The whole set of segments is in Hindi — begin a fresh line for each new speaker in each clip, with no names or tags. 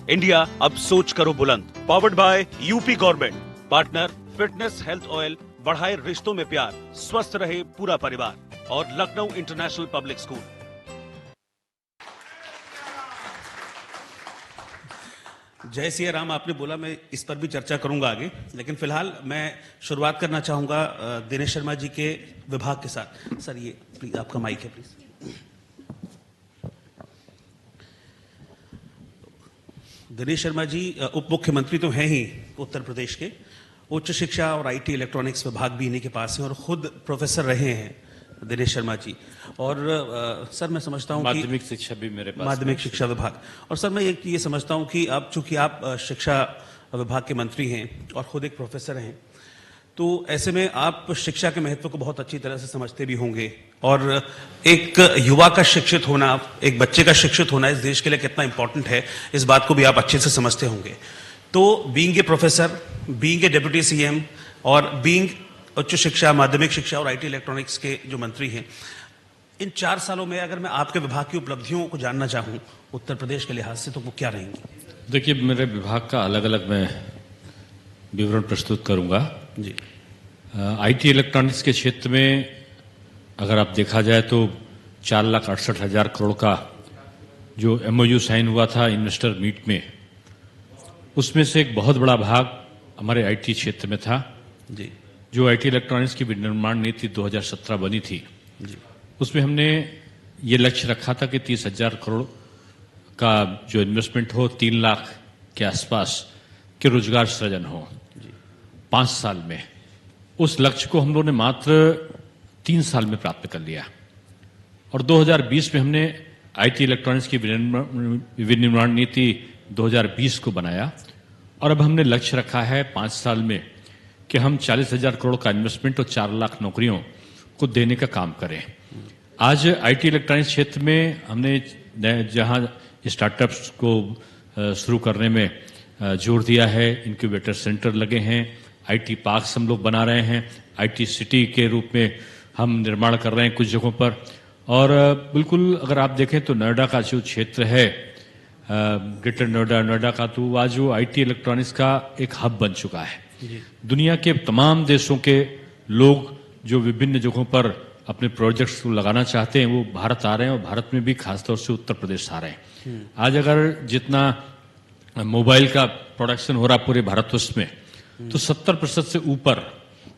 इंडिया अब सोच करो बुलंद। Powered by UP government. Partner fitness health oil, बढ़ाए रिश्तों में प्यार, स्वस्थ रहे पूरा परिवार। और लखनऊ इंटरनेशनल पब्लिक स्कूल। जय सिया राम आपने बोला, मैं इस पर भी चर्चा करूंगा आगे, लेकिन फिलहाल मैं शुरुआत करना चाहूंगा दिनेश शर्मा जी के विभाग के साथ। सर ये प्लीज आपका माइक है प्लीज। दिनेश शर्मा जी उप मुख्यमंत्री तो हैं ही उत्तर प्रदेश के, उच्च शिक्षा और आईटी इलेक्ट्रॉनिक्स विभाग भी इन्हीं के पास है और खुद प्रोफेसर रहे हैं दिनेश शर्मा जी। और सर मैं समझता हूं कि
माध्यमिक शिक्षा भी मेरे पास,
माध्यमिक शिक्षा विभाग। और सर मैं ये समझता हूं कि आप चूंकि आप शिक्षा विभाग के मंत्री हैं और खुद एक प्रोफेसर हैं, तो ऐसे में आप शिक्षा के महत्व को बहुत अच्छी तरह से समझते भी होंगे। और एक युवा का शिक्षित होना, एक बच्चे का शिक्षित होना इस देश के लिए कितना इंपॉर्टेंट है, इस बात को भी आप अच्छे से समझते होंगे। तो being a professor, being a deputy CM और बीइंग उच्च शिक्षा, माध्यमिक शिक्षा और आईटी इलेक्ट्रॉनिक्स के जो मंत्री हैं, इन 4 सालों में अगर मैं आपके विभाग की उपलब्धियों को जानना चाहूं उत्तर प्रदेश के लिहाज से, तो वो क्या रहेंगी?
देखिए, मेरे विभाग का अलग अलग मैं विवरण प्रस्तुत करूंगा
जी।
आईटी इलेक्ट्रॉनिक्स के क्षेत्र में अगर आप देखा जाए तो 4,68,000 करोड़ का जो एमओयू साइन हुआ था इन्वेस्टर मीट में, उसमें से एक बहुत बड़ा भाग हमारे आईटी क्षेत्र में था।
जी।
जो आईटी इलेक्ट्रॉनिक्स की विनिर्माण नीति 2017 बनी थी,
जी।
उसमें हमने ये लक्ष्य रखा था कि 30,000 करोड़ का जो इन्वेस्टमेंट हो, 3 लाख के आसपास के रोजगार सृजन हो 5 साल में। उस लक्ष्य को हम लोगों ने मात्र 3 साल में प्राप्त कर लिया। और 2020 में हमने आईटी इलेक्ट्रॉनिक्स की विनिर्माण नीति 2020 को बनाया और अब हमने लक्ष्य रखा है 5 साल में कि हम 40,000 करोड़ का इन्वेस्टमेंट और 4 लाख नौकरियों को देने का काम करें। आज आईटी इलेक्ट्रॉनिक्स क्षेत्र में हमने जहां स्टार्टअप्स को शुरू करने में जोर दिया है, इनक्यूबेटर सेंटर लगे हैं, आईटी पार्क्स हम लोग बना रहे हैं, आईटी सिटी के रूप में हम निर्माण कर रहे हैं कुछ जगहों पर। और बिल्कुल अगर आप देखें तो नोएडा का जो क्षेत्र है, ग्रेटर नोएडा का, तो आज वो आईटी इलेक्ट्रॉनिक्स का एक हब बन चुका है। दुनिया के तमाम देशों के लोग जो विभिन्न जगहों पर अपने प्रोजेक्ट्स को लगाना चाहते हैं, वो भारत आ रहे हैं और भारत में भी खासतौर से उत्तर प्रदेश आ रहे हैं। आज अगर जितना मोबाइल का प्रोडक्शन हो रहा पूरे भारतवर्ष में, तो 70% से ऊपर,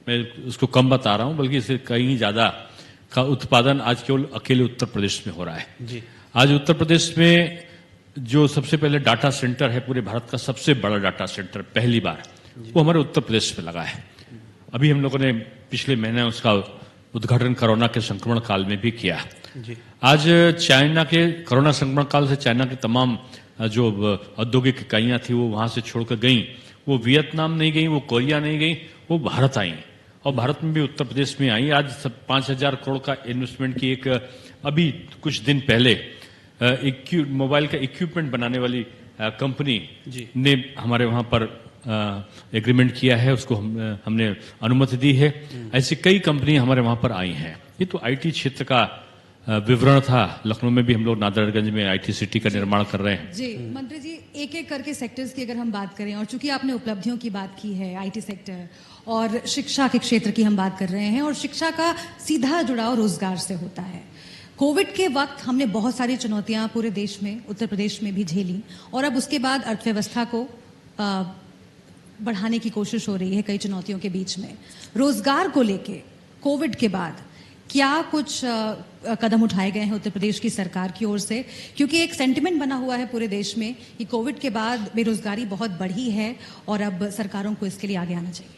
मैं उसको कम बता रहा हूं, बल्कि इससे कहीं ज्यादा का उत्पादन आज केवल अकेले उत्तर प्रदेश में हो रहा है। जी। आज उत्तर प्रदेश में जो सबसे पहले डाटा सेंटर है पूरे भारत का, सबसे बड़ा डाटा सेंटर पहली बार वो हमारे उत्तर प्रदेश में लगा है। अभी हम लोगों ने पिछले महीने उसका उद्घाटन कोरोना के संक्रमण काल में भी किया। जी। आज चाइना के कोरोना संक्रमण काल से चाइना की तमाम जो औद्योगिक इकाइयां थी वो वहां से छोड़कर गई, वो वियतनाम नहीं गई, वो कोरिया नहीं गई, वो भारत आई और भारत में भी उत्तर प्रदेश में आई। आज 5,000 करोड़ का इन्वेस्टमेंट की एक अभी कुछ दिन पहले मोबाइल का इक्विपमेंट बनाने वाली कंपनी ने हमारे वहां पर एग्रीमेंट किया है, उसको हमने अनुमति दी है। ऐसी कई कंपनी हमारे वहां पर आई हैं। ये तो आईटी क्षेत्र का विवरण था। लखनऊ में भी हम लोग नादरगंज में आईटी सिटी का निर्माण कर रहे हैं।
जी मंत्री जी, एक एक करके सेक्टर्स की अगर हम बात करें, और चूंकि आपने उपलब्धियों की बात की है, आईटी सेक्टर और शिक्षा के क्षेत्र की हम बात कर रहे हैं, और शिक्षा का सीधा जुड़ाव रोजगार से होता है। कोविड के वक्त हमने बहुत सारी चुनौतियां पूरे देश में, उत्तर प्रदेश में भी झेली, और अब उसके बाद अर्थव्यवस्था को बढ़ाने की कोशिश हो रही है कई चुनौतियों के बीच में। रोजगार को लेके कोविड के बाद क्या कुछ कदम उठाए गए हैं उत्तर प्रदेश की सरकार की ओर से? क्योंकि एक सेंटिमेंट बना हुआ है पूरे देश में कि कोविड के बाद बेरोजगारी बहुत बढ़ी है और अब सरकारों को इसके लिए आगे आना चाहिए।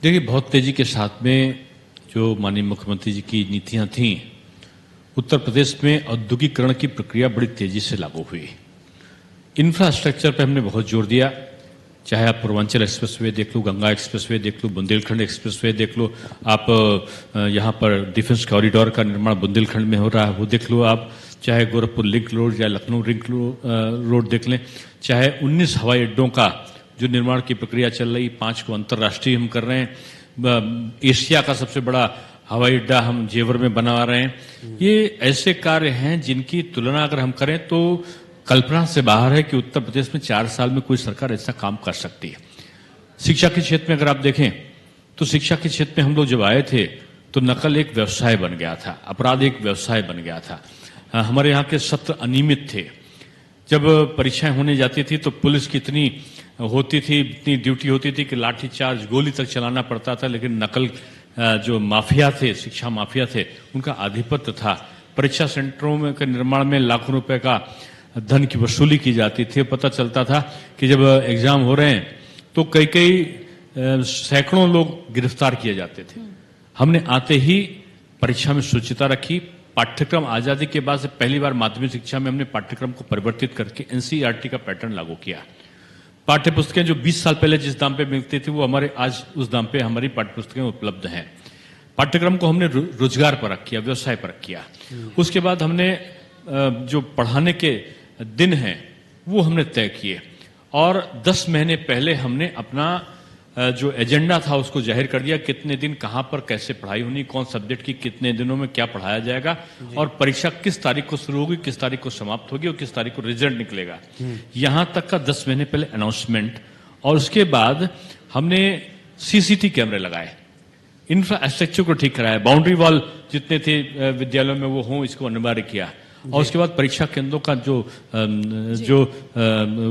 देखिए, बहुत तेजी के साथ में जो माननीय मुख्यमंत्री जी की नीतियां थीं, उत्तर प्रदेश में औद्योगिकरण की प्रक्रिया बड़ी तेजी से लागू हुई। इंफ्रास्ट्रक्चर पर हमने बहुत जोर दिया, चाहे आप पूर्वांचल एक्सप्रेसवे देख लो, गंगा एक्सप्रेसवे देख लो, बुंदेलखंड एक्सप्रेसवे देख लो, आप यहाँ पर डिफेंस कॉरिडोर का निर्माण बुंदेलखंड में हो रहा है वो देख लो, आप चाहे गोरखपुर लिंक रोड या लखनऊ लिंक रोड देख लें, चाहे 19 हवाई अड्डों का जो निर्माण की प्रक्रिया चल रही, 5 को अंतर्राष्ट्रीय हम कर रहे हैं, एशिया का सबसे बड़ा हवाई अड्डा हम जेवर में बना रहे हैं। ये ऐसे कार्य हैं जिनकी तुलना अगर हम करें तो कल्पना से बाहर है कि उत्तर प्रदेश में 4 साल में कोई सरकार ऐसा काम कर सकती है। शिक्षा के क्षेत्र में अगर आप देखें तो शिक्षा के क्षेत्र में हम लोग जब आए थे तो नकल एक व्यवसाय बन गया था, अपराध एक व्यवसाय बन गया था। हमारे यहाँ के सत्र अनियमित थे। जब परीक्षाएं होने जाती थी तो पुलिस की इतनी होती थी, इतनी ड्यूटी होती थी कि लाठी चार्ज गोली तक चलाना पड़ता था, लेकिन नकल जो माफिया थे, शिक्षा माफिया थे, उनका आधिपत्य था। परीक्षा सेंटरों में के निर्माण में लाखों रुपए का धन की वसूली की जाती थी। पता चलता था कि जब एग्जाम हो रहे हैं तो कई सैकड़ों लोग गिरफ्तार किए जाते थे। हमने आते ही परीक्षा में शुचिता रखी। पाठ्यक्रम आजादी के बाद से पहली बार माध्यमिक शिक्षा में हमने पाठ्यक्रम को परिवर्तित करके एनसीईआरटी का पैटर्न लागू किया। पाठ्य पुस्तकें जो 20 साल पहले जिस दाम पे मिलती थी वो हमारे आज उस दाम पे हमारी पाठ्य पुस्तकें उपलब्ध हैं। पाठ्यक्रम को हमने रोजगार पर रख किया, व्यवसाय पर रख किया। उसके बाद हमने जो पढ़ाने के दिन हैं वो हमने तय किए और 10 महीने पहले हमने अपना जो एजेंडा था उसको जाहिर कर दिया, कितने दिन कहां पर कैसे पढ़ाई होनी, कौन सब्जेक्ट की कितने दिनों में क्या पढ़ाया जाएगा और परीक्षा किस तारीख को शुरू होगी, किस तारीख को समाप्त होगी और किस तारीख को रिजल्ट निकलेगा। यहां तक का 10 महीने पहले अनाउंसमेंट। और उसके बाद हमने सीसीटी कैमरे लगाए, इंफ्रास्ट्रक्चर को ठीक कराया, बाउंड्री वॉल जितने थे विद्यालयों में वो हों, इसको अनिवार्य किया। और उसके बाद परीक्षा केंद्रों का जो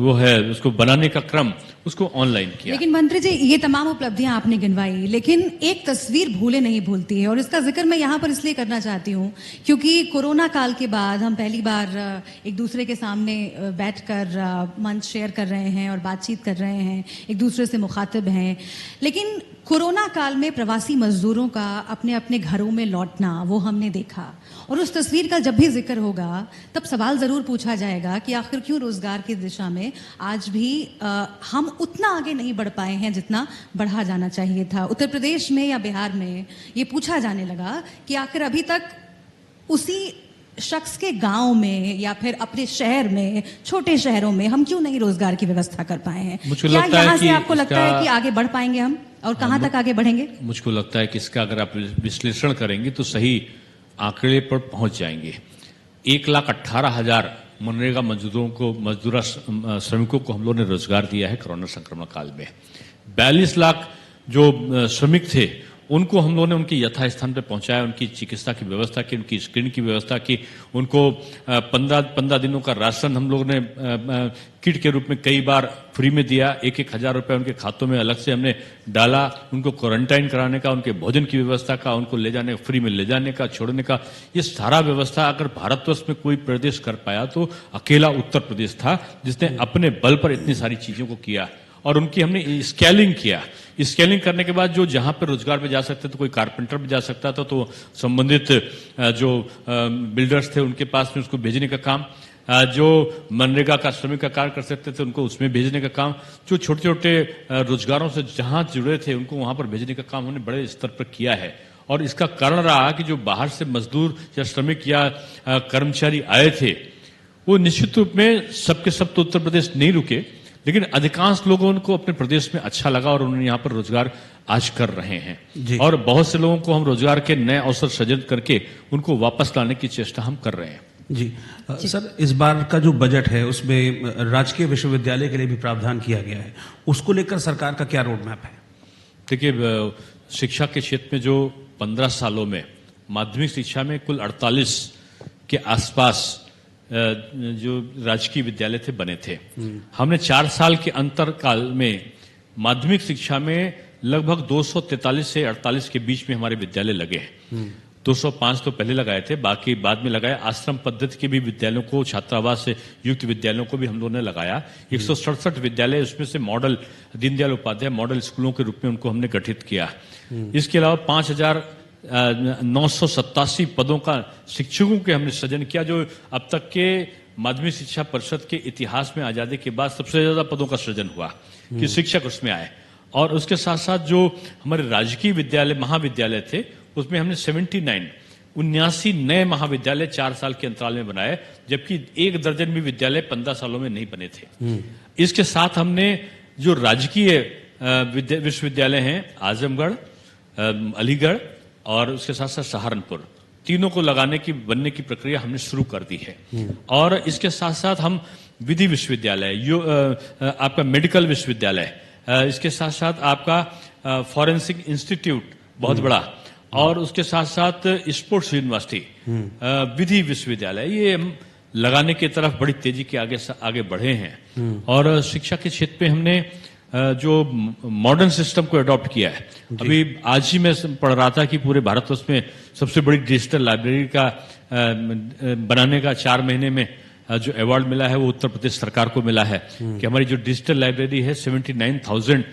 वो है उसको बनाने का क्रम उसको ऑनलाइन किया।
लेकिन मंत्री जी, ये तमाम उपलब्धियां आपने गिनवाई, लेकिन एक तस्वीर भूले नहीं भूलती है और इसका जिक्र मैं यहाँ पर इसलिए करना चाहती हूँ क्योंकि कोरोना काल के बाद हम पहली बार एक दूसरे के सामने बैठकर मंच शेयर कर रहे हैं और बातचीत कर रहे हैं, एक दूसरे से मुखातिब हैं। लेकिन कोरोना काल में प्रवासी मजदूरों का अपने अपने घरों में लौटना वो हमने देखा और उस तस्वीर का जब भी जिक्र होगा तब सवाल जरूर पूछा जाएगा कि आखिर क्यों रोजगार की दिशा में आज भी हम उतना आगे नहीं बढ़ पाए हैं जितना बढ़ा जाना चाहिए था। उत्तर प्रदेश में या बिहार में ये पूछा जाने लगा कि आखिर अभी तक उसी शख्स के गांव में या फिर अपने शहर में, छोटे शहरों में हम क्यों नहीं रोजगार की व्यवस्था कर पाए हैं। क्या यहाँ से आपको लगता है कि आगे बढ़ पाएंगे हम और कहां तक आगे बढ़ेंगे? मुझको
लगता है कि इसका अगर आप विश्लेषण करेंगे तो सही आंकड़े पर पहुंच जाएंगे। 1,18,000 मनरेगा श्रमिकों को हम लोगों ने रोजगार दिया है कोरोना संक्रमण काल में। 42 लाख जो श्रमिक थे उनको हम लोगों ने उनके यथास्थान पर पहुंचाया, उनकी चिकित्सा की व्यवस्था की, उनकी स्क्रीनिंग की व्यवस्था की, उनको 15 दिनों का राशन हम लोगों ने किट के रूप में कई बार फ्री में दिया। 1,000 रुपए उनके खातों में अलग से हमने डाला, उनको क्वारंटाइन कराने का, उनके भोजन की व्यवस्था का, उनको ले जाने फ्री में ले जाने का, छोड़ने का, ये सारा व्यवस्था अगर भारतवर्ष में कोई प्रदेश कर पाया तो अकेला उत्तर प्रदेश था जिसने अपने बल पर इतनी सारी चीजों को किया। और उनकी हमने स्केलिंग किया। स्केलिंग करने के बाद जो जहां पर रोजगार पे जा सकते थे, कोई कारपेंटर भी जा सकता था तो संबंधित जो बिल्डर्स थे उनके पास में उसको भेजने का काम, जो मनरेगा का श्रमिक का कार्य कर सकते थे उनको उसमें भेजने का काम, जो छोटे छोटे रोजगारों से जहां जुड़े थे उनको वहां पर भेजने का काम हमने बड़े स्तर पर किया है। और इसका कारण रहा कि जो बाहर से मजदूर या श्रमिक या कर्मचारी आए थे वो निश्चित रूप में सबके सब तो उत्तर प्रदेश नहीं रुके, लेकिन अधिकांश लोगों को अपने प्रदेश में अच्छा लगा और उन्होंने यहाँ पर रोजगार आज कर रहे हैं। और बहुत से लोगों को हम रोजगार के नए अवसर सृजित करके उनको वापस लाने की चेष्टा हम कर रहे हैं।
जी सर, इस बार का जो बजट है उसमें राजकीय विश्वविद्यालय के लिए भी प्रावधान किया गया है, उसको लेकर सरकार का क्या रोड मैप है?
देखिए, शिक्षा के क्षेत्र में जो 15 सालों में माध्यमिक शिक्षा में कुल 48 के आसपास जो राजकीय विद्यालय थे बने थे। हमने 4 साल के अंतरकाल में माध्यमिक शिक्षा में लगभग 243 से 48 के बीच में हमारे विद्यालय लगे हैं। 205 तो पहले लगाए थे, बाकी बाद में लगाए। आश्रम पद्धति के भी विद्यालयों को, छात्रावास से युक्त विद्यालयों को भी हम लोगों ने लगाया। 167 विद्यालय, उसमें से मॉडल दीनदयाल उपाध्याय मॉडल स्कूलों के रूप में उनको हमने गठित किया। इसके अलावा 5,987 पदों का शिक्षकों के हमने सृजन किया, जो अब तक के माध्यमिक शिक्षा परिषद के इतिहास में आजादी के बाद सबसे ज्यादा पदों का सृजन हुआ कि शिक्षक उसमें आए। और उसके साथ साथ जो हमारे राजकीय विद्यालय महाविद्यालय थे उसमें हमने 79 नए महाविद्यालय 4 साल के अंतराल में बनाए, जबकि 1 दर्जन भी विद्यालय 15 सालों में नहीं बने थे। इसके साथ हमने जो राजकीय विश्वविद्यालय हैं आजमगढ़, अलीगढ़ और उसके साथ साथ सहारनपुर, तीनों को लगाने की बनने की प्रक्रिया हमने शुरू कर दी है। और इसके साथ साथ हम विधि विश्वविद्यालय, आपका मेडिकल विश्वविद्यालय, इसके साथ साथ आपका फॉरेंसिक इंस्टीट्यूट बहुत बड़ा, और उसके साथ साथ स्पोर्ट्स यूनिवर्सिटी, विधि विश्वविद्यालय, ये हम लगाने की तरफ बड़ी तेजी के आगे बढ़े हैं। और शिक्षा के क्षेत्र में हमने जो मॉडर्न सिस्टम को अडॉप्ट किया है, अभी आज ही मैं पढ़ रहा था कि पूरे भारतवर्ष में सबसे बड़ी डिजिटल लाइब्रेरी का बनाने का 4 महीने में जो अवार्ड मिला है वो उत्तर प्रदेश सरकार को मिला है कि हमारी जो डिजिटल लाइब्रेरी है 79,000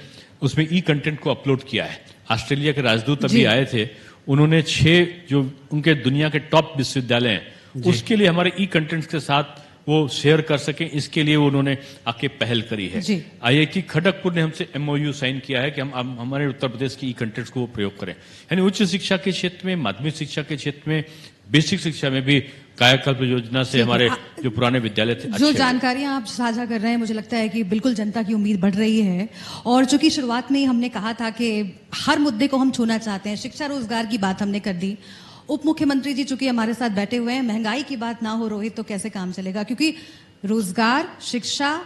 उसमें ई कंटेंट को अपलोड किया है। ऑस्ट्रेलिया के राजदूत अभी आए थे, उन्होंने 6 जो उनके दुनिया के टॉप विश्वविद्यालय हैं उसके लिए हमारे ई कंटेंट के साथ वो शेयर कर सके, इसके लिए उन्होंने आके पहल करी है। IIT खड़गपुर ने हमसे MOU साइन किया है कि हम हमारे उत्तर प्रदेश की ई कंटेंट्स को प्रयोग करें। यानी उच्च शिक्षा के क्षेत्र में, माध्यमिक शिक्षा के क्षेत्र में, बेसिक शिक्षा में भी कायाकल्प योजना से हमारे जो पुराने विद्यालय थे
जो जानकारियां आप साझा कर रहे हैं, मुझे लगता है कि बिल्कुल जनता की उम्मीद बढ़ रही है। और चूंकि शुरुआत में ही हमने कहा था कि हर मुद्दे को हम छूना चाहते हैं, शिक्षा रोजगार की बात हमने कर दी। उप मुख्यमंत्री जी चूंकि हमारे साथ बैठे हुए हैं, महंगाई की बात ना हो रोहित तो कैसे काम चलेगा, क्योंकि रोजगार, शिक्षा,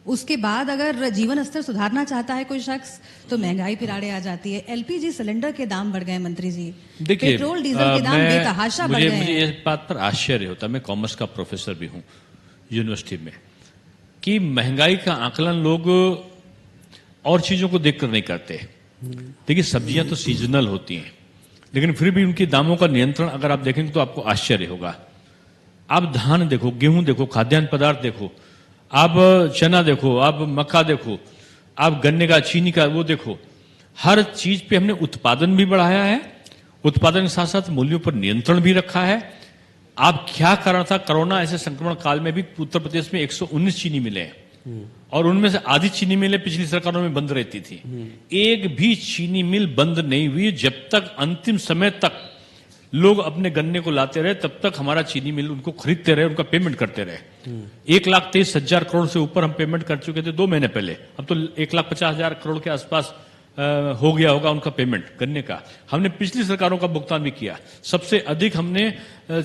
उसके बाद अगर जीवन स्तर सुधारना चाहता है कोई शख्स तो महंगाई फिर आड़े आ जाती है। LPG सिलेंडर के दाम बढ़ गए मंत्री जी,
देखिए
पेट्रोल डीजल के दाम बेतहाशा बढ़ गए हैं।
मुझे इस बात पर आश्चर्य होता है, मैं कॉमर्स का प्रोफेसर भी हूं यूनिवर्सिटी में, कि महंगाई का आकलन लोग और चीजों को देखकर नहीं करते। देखिए सब्जियां तो सीजनल होती हैं, लेकिन फिर भी उनके दामों का नियंत्रण अगर आप देखेंगे तो आपको आश्चर्य होगा। आप धान देखो, गेहूं देखो, खाद्यान्न पदार्थ देखो, आप चना देखो, आप मक्का देखो, आप गन्ने का, चीनी का वो देखो, हर चीज पे हमने उत्पादन भी बढ़ाया है, उत्पादन के साथ साथ मूल्यों पर नियंत्रण भी रखा है। आप क्या कर रहा था, कोरोना ऐसे संक्रमण काल में भी उत्तर प्रदेश में 119 चीनी मिले हैं और उनमें से आधी चीनी मिलें पिछली सरकारों में बंद रहती थी। एक भी चीनी मिल बंद नहीं हुई जब तक अंतिम समय तक लोग अपने गन्ने को लाते रहे, तब तक हमारा चीनी मिल उनको खरीदते रहे, उनका पेमेंट करते रहे। 1,23,000 करोड़ से ऊपर हम पेमेंट कर चुके थे 2 महीने पहले, अब तो 1,50,000 करोड़ के आसपास हो गया होगा उनका पेमेंट गन्ने का। हमने पिछली सरकारों का भुगतान भी किया। सबसे अधिक हमने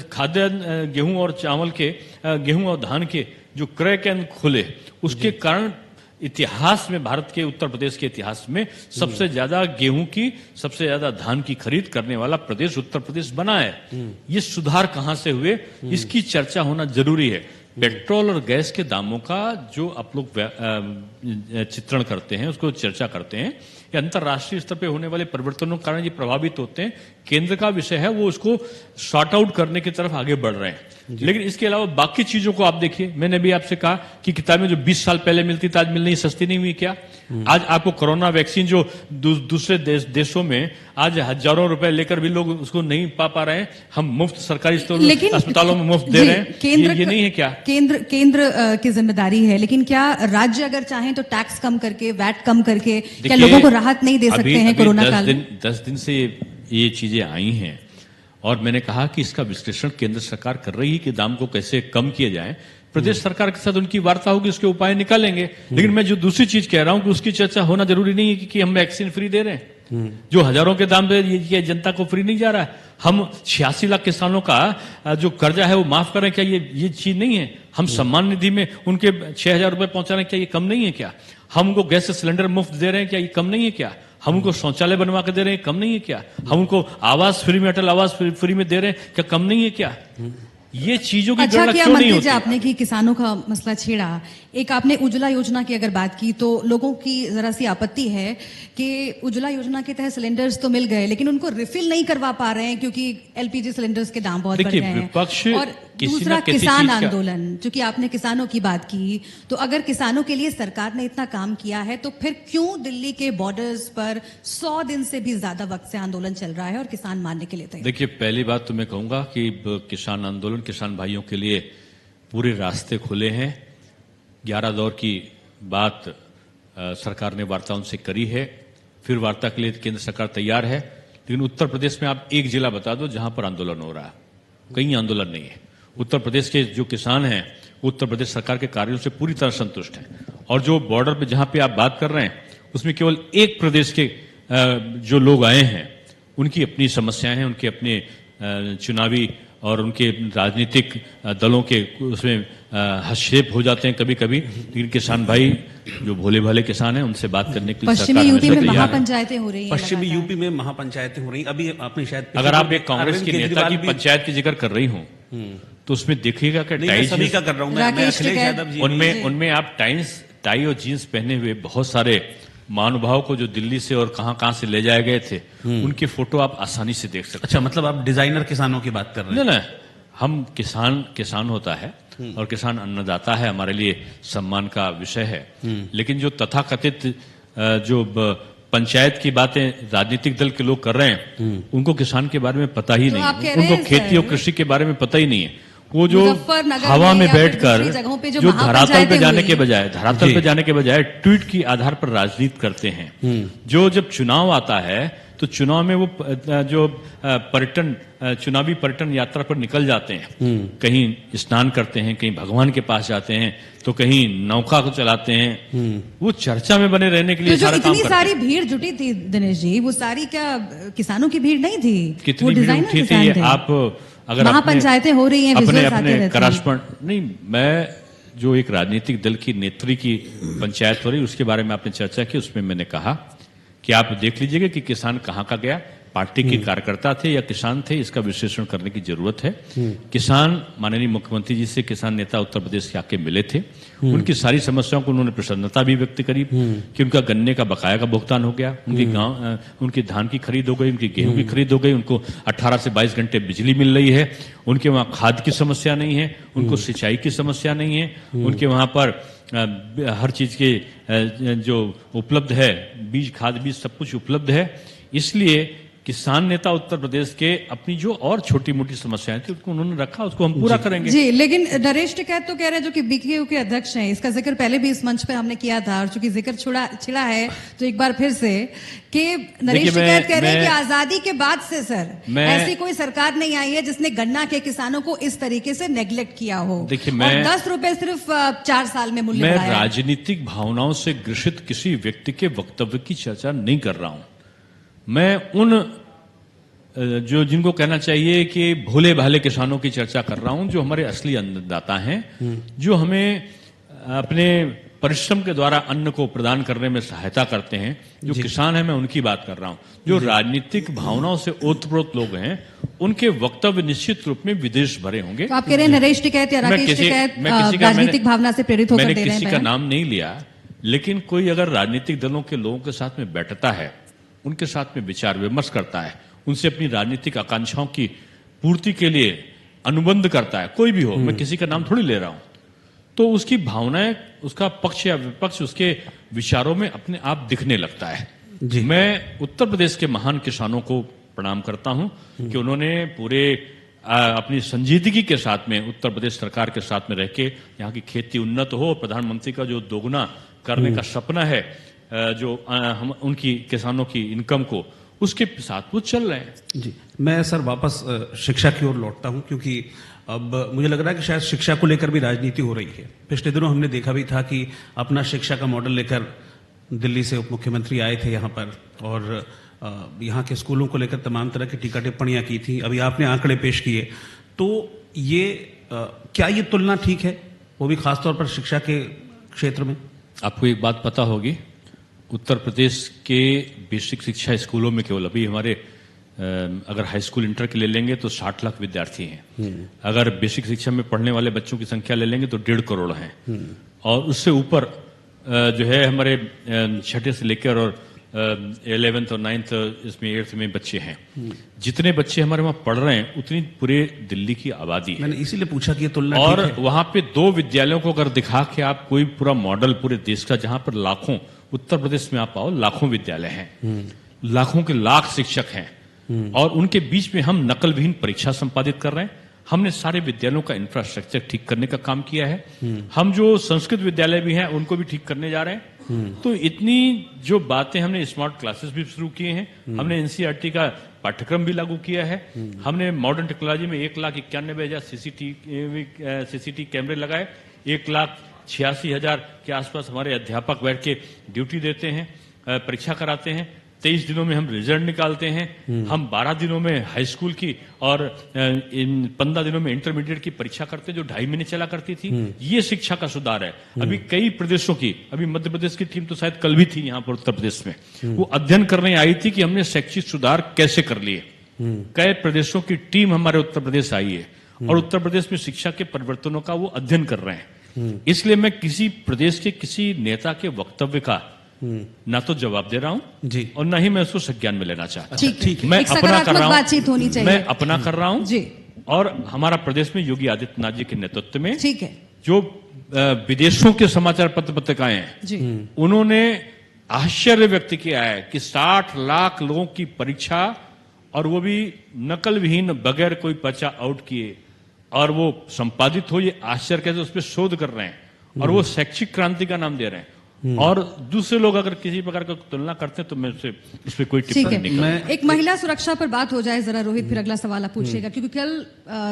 खाद्यान्न, गेहूं और चावल के, गेहूं और धान के जो क्रय केंद्र खुले, उसके कारण इतिहास में, भारत के उत्तर प्रदेश के इतिहास में सबसे ज्यादा गेहूं की, सबसे ज्यादा धान की खरीद करने वाला प्रदेश उत्तर प्रदेश बना है। ये सुधार कहां से हुए, इसकी चर्चा होना जरूरी है। पेट्रोल और गैस के दामों का जो आप लोग चित्रण करते हैं, उसको चर्चा करते हैं, ये अंतर्राष्ट्रीय स्तर पे होने वाले परिवर्तनों के कारण ये प्रभावित होते हैं। केंद्र का विषय है, वो उसको सॉर्ट आउट करने की तरफ आगे बढ़ रहे हैं। लेकिन इसके अलावा बाकी चीजों को आप देखिए, मैंने भी आपसे कहा कि किताबें जो 20 साल पहले मिलती थी आज मिलनी सस्ती नहीं हुई क्या? आज आपको कोरोना वैक्सीन जो दूसरे देशों में आज हजारों रुपए लेकर भी लोग उसको नहीं पा रहे हैं, हम मुफ्त सरकारी अस्पतालों में मुफ्त दे रहे हैं, ये नहीं है क्या?
केंद्र की जिम्मेदारी है, लेकिन क्या राज्य अगर चाहें तो टैक्स कम करके, वैट कम करके क्या लोगों को राहत नहीं दे सकते हैं कोरोना काल में?
10 दिन से ये चीजें आई हैं और मैंने कहा कि इसका विश्लेषण केंद्र सरकार कर रही है कि दाम को कैसे कम किए जाए। प्रदेश सरकार के साथ उनकी वार्ता होगी, उसके उपाय निकालेंगे। लेकिन मैं जो दूसरी चीज कह रहा हूं कि उसकी चर्चा होना जरूरी नहीं है कि हम वैक्सीन फ्री दे रहे हैं, जो हजारों के दाम पे ये जनता को फ्री नहीं जा रहा है। हम 86 लाख किसानों का जो कर्जा है वो माफ करें, क्या ये चीज नहीं है? हम सम्मान निधि में उनके 6,000 रुपए पहुंचा रहे हैं, क्या ये कम नहीं है क्या? हम उनको गैस सिलेंडर मुफ्त दे रहे हैं, क्या ये कम नहीं है क्या? हम उनको शौचालय बनवा के दे रहे हैं, कम नहीं है क्या? हम उनको आवास फ्री में, अटल आवास फ्री में दे रहे हैं, क्या कम नहीं है क्या? ये चीजों की
अच्छा
किया मंत्री जी
आपने कि किसानों का मसला छेड़ा। एक आपने उज्ज्वला योजना की अगर बात की तो लोगों की जरा सी आपत्ति है कि उज्ज्वला योजना के तहत सिलेंडर्स तो मिल गए लेकिन उनको रिफिल नहीं करवा पा रहे हैं क्योंकि LPG सिलेंडर्स के दाम बहुत बढ़ गए हैं। और दूसरा किसान आंदोलन, चूंकि आपने किसानों की बात की, तो अगर किसानों के लिए सरकार ने इतना काम किया है तो फिर क्यों दिल्ली के बॉर्डर्स पर 100 दिन से भी ज्यादा वक्त से आंदोलन चल रहा है और किसान मानने के लिए तैयार?
देखिए, पहली बात तो मैं कहूंगा कि किसान आंदोलन, किसान भाइयों के लिए पूरे रास्ते खुले हैं। 11 दौर की बात सरकार ने वार्ता उनसे करी है, फिर वार्ता के लिए केंद्र सरकार तैयार है। लेकिन उत्तर प्रदेश में आप एक जिला बता दो जहां पर आंदोलन हो रहा है, कहीं आंदोलन नहीं है। उत्तर प्रदेश के जो किसान हैं उत्तर प्रदेश सरकार के कार्यों से पूरी तरह संतुष्ट हैं। और जो बॉर्डर पे जहां पे आप बात कर रहे हैं उसमें केवल एक प्रदेश के जो लोग आए हैं उनकी अपनी समस्याएं हैं, उनके अपने चुनावी और उनके राजनीतिक दलों के उसमें हस्तक्षेप हो जाते हैं कभी कभी, लेकिन किसान भाई जो भोले भाले किसान हैं उनसे बात करने के लिए
पश्चिमी
सरकार
यूपी
हमेशा
में
तैयार है।
महापंचायतें हो रही हैं
पश्चिमी
लगातार।
यूपी में महापंचायतें हो रही, अभी आपने शायद
अगर आप एक कांग्रेस
अरविंद
की नेता की
केजरीवाल भी-
पंचायत की जिक्र कर रही हूं तो उसमें देखिएगा कि
नहीं, मैं
टाई
सभी
जींस
का कर रहा हूं, मैं
राकेश
अखिलेश
टिकैत-
यादव जी
उनमें आप टाई और जीन्स पहने हुए बहुत सारे महानुभाव को जो दिल्ली से और कहां से ले जाए गए थे उनके फोटो आप आसानी से देख सकते
अच्छा, मतलब आप डिजाइनर किसानों की बात कर रहे
हैं।
हैं।
ना हम किसान होता है और किसान अन्नदाता है, हमारे लिए सम्मान का विषय है। लेकिन जो तथाकथित जो पंचायत की बातें राजनीतिक दल के लोग कर रहे हैं उनको किसान के बारे में पता ही
तो
नहीं
आप कह
है,
रहे
उनको
हैं,
खेती और
सर,
कृषि के बारे में पता ही नहीं है। वो जो
मुजफ्फरनगर
हवा
में
में
या फिर
बैठकर
दूसरी जगहों पे जो
जो धरातल पे
महापंचायतें
जाने
हुई,
के बजाय
जी।
जाने के बजाय ट्वीट की आधार पर राजनीति करते हैं। जो जब चुनाव आता है तो चुनाव में वो जो चुनावी पर्यटन यात्रा पर निकल जाते हैं, कहीं स्नान करते हैं, कहीं भगवान के पास जाते हैं, तो कहीं नौका को चलाते हैं। वो चर्चा में बने रहने के लिए
तो जो
सारा काम
इतनी
करते
सारी
हैं।
भीड़ जुटी थी दिनेश जी, वो सारी क्या किसानों की भीड़ नहीं थी? वो
कितनी भीड़
डिजाइनर
उठी थी
किसान
ये
थे।
आप अगर
महापंचायतें हो रही हैं,
अपने
विजुअल्स आते
अपने
रहते हैं।
करस्पॉन्ड नहीं, मैं जो एक राजनीतिक दल की नेत्री की पंचायत हो रही उसके बारे में आपने चर्चा की, उसमें मैंने कहा कि आप देख लीजिएगा कि किसान कहाँ का गया, पार्टी के कार्यकर्ता थे या किसान थे, इसका विश्लेषण करने की जरूरत है। किसान माननीय मुख्यमंत्री जी से किसान नेता उत्तर प्रदेश के आके मिले थे, उनकी सारी समस्याओं को उन्होंने प्रसन्नता भी व्यक्त करी कि उनका गन्ने का बकाया का भुगतान हो गया, उनकी धान की खरीद हो गई, उनकी गेहूं की खरीद हो गई, उनको 18 से 22 घंटे बिजली मिल रही है, उनके वहां खाद की समस्या नहीं है, उनको सिंचाई की समस्या नहीं है, उनके वहां पर हर चीज के जो उपलब्ध है, बीज खाद बीज सब कुछ उपलब्ध है। इसलिए किसान नेता उत्तर प्रदेश के अपनी जो और छोटी मोटी समस्याएं थी उसको उन्होंने रखा, उसको हम पूरा करेंगे।
जी, लेकिन नरेश टिकैत तो कह रहे हैं, जो कि बीकेयू के अध्यक्ष हैं, इसका जिक्र पहले भी इस मंच पे हमने किया था, और चूंकि जिक्र छिड़ा है तो एक बार फिर से कि नरेश टिकैत कह रहे हैं कि आजादी के बाद से सर ऐसी कोई सरकार नहीं आई है जिसने गन्ना के किसानों को इस तरीके से नेग्लेक्ट किया हो।
देखिए,
और 10 रुपए सिर्फ 4 साल में मूल्य
मैं
बढ़ाया है।
राजनीतिक भावनाओं से ग्रसित किसी व्यक्ति के वक्तव्य की चर्चा नहीं कर रहा हूं। मैं उन जो जिनको कहना चाहिए कि भोले भाले किसानों की चर्चा कर रहा हूं, जो हमारे असली अन्नदाता हैं, जो हमें अपने परिश्रम के द्वारा अन्न को प्रदान करने में सहायता करते हैं, जो किसान हैं, मैं उनकी बात कर रहा हूं। जो राजनीतिक भावनाओं से ओतप्रोत लोग हैं, उनके वक्तव्य निश्चित रूप में विदेश भरे होंगे।
तो आप कह रहे हैं नरेश टिकैत या राकेश टिकैत राजनीतिक भावना से प्रेरित होकर दे रहे हैं?
किसी का नाम नहीं लिया, लेकिन कोई अगर राजनीतिक दलों के लोगों के साथ में बैठता है, उनके साथ में विचार विमर्श करता है, उनसे अपनी राजनीतिक आकांक्षाओं की पूर्ति के लिए अनुबंध करता है, कोई भी हो, मैं किसी का नाम थोड़ी ले रहा हूं, तो उसकी भावनाएं, उसका पक्ष या विपक्ष उसके विचारों में अपने आप दिखने लगता है। मैं उत्तर प्रदेश के महान किसानों को प्रणाम करता हूं कि उन्होंने पूरे अपनी संजीदगी के साथ में उत्तर प्रदेश सरकार के साथ में रह के यहाँ की खेती उन्नत हो, प्रधानमंत्री का जो दोगुना करने का सपना है, जो हम उनकी किसानों की इनकम को, उसके साथ वो चल रहे हैं।
जी, मैं सर वापस शिक्षा की ओर लौटता हूं, क्योंकि अब मुझे लग रहा है कि शायद शिक्षा को लेकर भी राजनीति हो रही है। पिछले दिनों हमने देखा भी था कि अपना शिक्षा का मॉडल लेकर दिल्ली से उप मुख्यमंत्री आए थे यहाँ पर, और यहाँ के स्कूलों को लेकर तमाम तरह की टीका टिप्पणियां की थी। अभी आपने आंकड़े पेश किए, तो ये क्या ये तुलना ठीक है, वो भी खासतौर पर शिक्षा के क्षेत्र में?
आपको एक बात पता होगी, उत्तर प्रदेश के बेसिक शिक्षा स्कूलों में केवल अभी हमारे अगर हाई स्कूल इंटर के ले लेंगे तो 60 लाख विद्यार्थी हैं। अगर बेसिक शिक्षा में पढ़ने वाले बच्चों की संख्या ले लेंगे तो 1.5 करोड़ हैं, और उससे ऊपर जो है हमारे छठे से लेकर और 11th और 9th इसमें 8th में बच्चे हैं। जितने बच्चे हमारे वहां पढ़ रहे हैं उतनी पूरे दिल्ली की आबादी है।
मैंने इसीलिए पूछा कि ये तुलना
और
ठीक है?
वहां पे 2 विद्यालयों को अगर दिखा के आप कोई पूरा मॉडल पूरे देश का, जहां पर लाखों, उत्तर प्रदेश में आप आओ, लाखों विद्यालय हैं, लाखों के लाख शिक्षक हैं, और उनके बीच में हम नकलविहीन परीक्षा संपादित कर रहे हैं। हमने सारे विद्यालयों का इंफ्रास्ट्रक्चर ठीक करने का काम किया है। हम जो संस्कृत विद्यालय भी हैं उनको भी ठीक करने जा रहे हैं। तो इतनी जो बातें, हमने स्मार्ट क्लासेस भी शुरू किए हैं, हमने एनसीईआरटी का पाठ्यक्रम भी लागू किया है, हमने मॉडर्न टेक्नोलॉजी में 1,91,000 सीसीटीवी कैमरे लगाए, 1,86,000 के आसपास हमारे अध्यापक बैठ के ड्यूटी देते हैं, परीक्षा कराते हैं। 23 दिनों में हम रिजल्ट निकालते हैं, हम 12 दिनों में हाई स्कूल की और इन 15 दिनों में इंटरमीडिएट की परीक्षा करते हैं जो 2.5 महीने चला करती थी। ये शिक्षा का सुधार है। अभी कई प्रदेशों की, अभी मध्य प्रदेश की टीम तो शायद कल भी थी यहाँ पर उत्तर प्रदेश में, वो अध्ययन करने आई थी कि हमने शैक्षिक सुधार कैसे कर लिए। कई प्रदेशों की टीम हमारे उत्तर प्रदेश आई है और उत्तर प्रदेश में शिक्षा के परिवर्तनों का वो अध्ययन कर रहे हैं। इसलिए मैं किसी प्रदेश के किसी नेता के वक्तव्य का ना तो जवाब दे रहा हूं
जी
और ना ही मैं उसको संज्ञान में लेना चाहता
ठीक है।
मैं
एक
अपना कर
सकारात्मक
रहा
बातचीत होनी
हूं,
चाहिए।
मैं अपना कर रहा हूं
जी
और हमारा प्रदेश में योगी आदित्यनाथ जी के नेतृत्व में
ठीक है
जो विदेशों के समाचार पत्र पत्रिकाएं हैं,
जी
उन्होंने आश्चर्य व्यक्त किया है कि 60 लाख लोगों की परीक्षा और वो भी नकल विहीन बगैर कोई पर्चा आउट किए और वो संपादित हो, ये आश्चर्य कैसे उस पर शोध कर रहे हैं और वो शैक्षिक क्रांति का नाम दे रहे हैं। और दूसरे लोग अगर किसी प्रकार का तुलना करते हैं तो मैं उस पर कोई
ठीक
टिप्पणी
है।
नहीं करूंगा।
एक महिला सुरक्षा पर बात हो जाए जरा रोहित, फिर अगला सवाल आप पूछिएगा, क्योंकि कल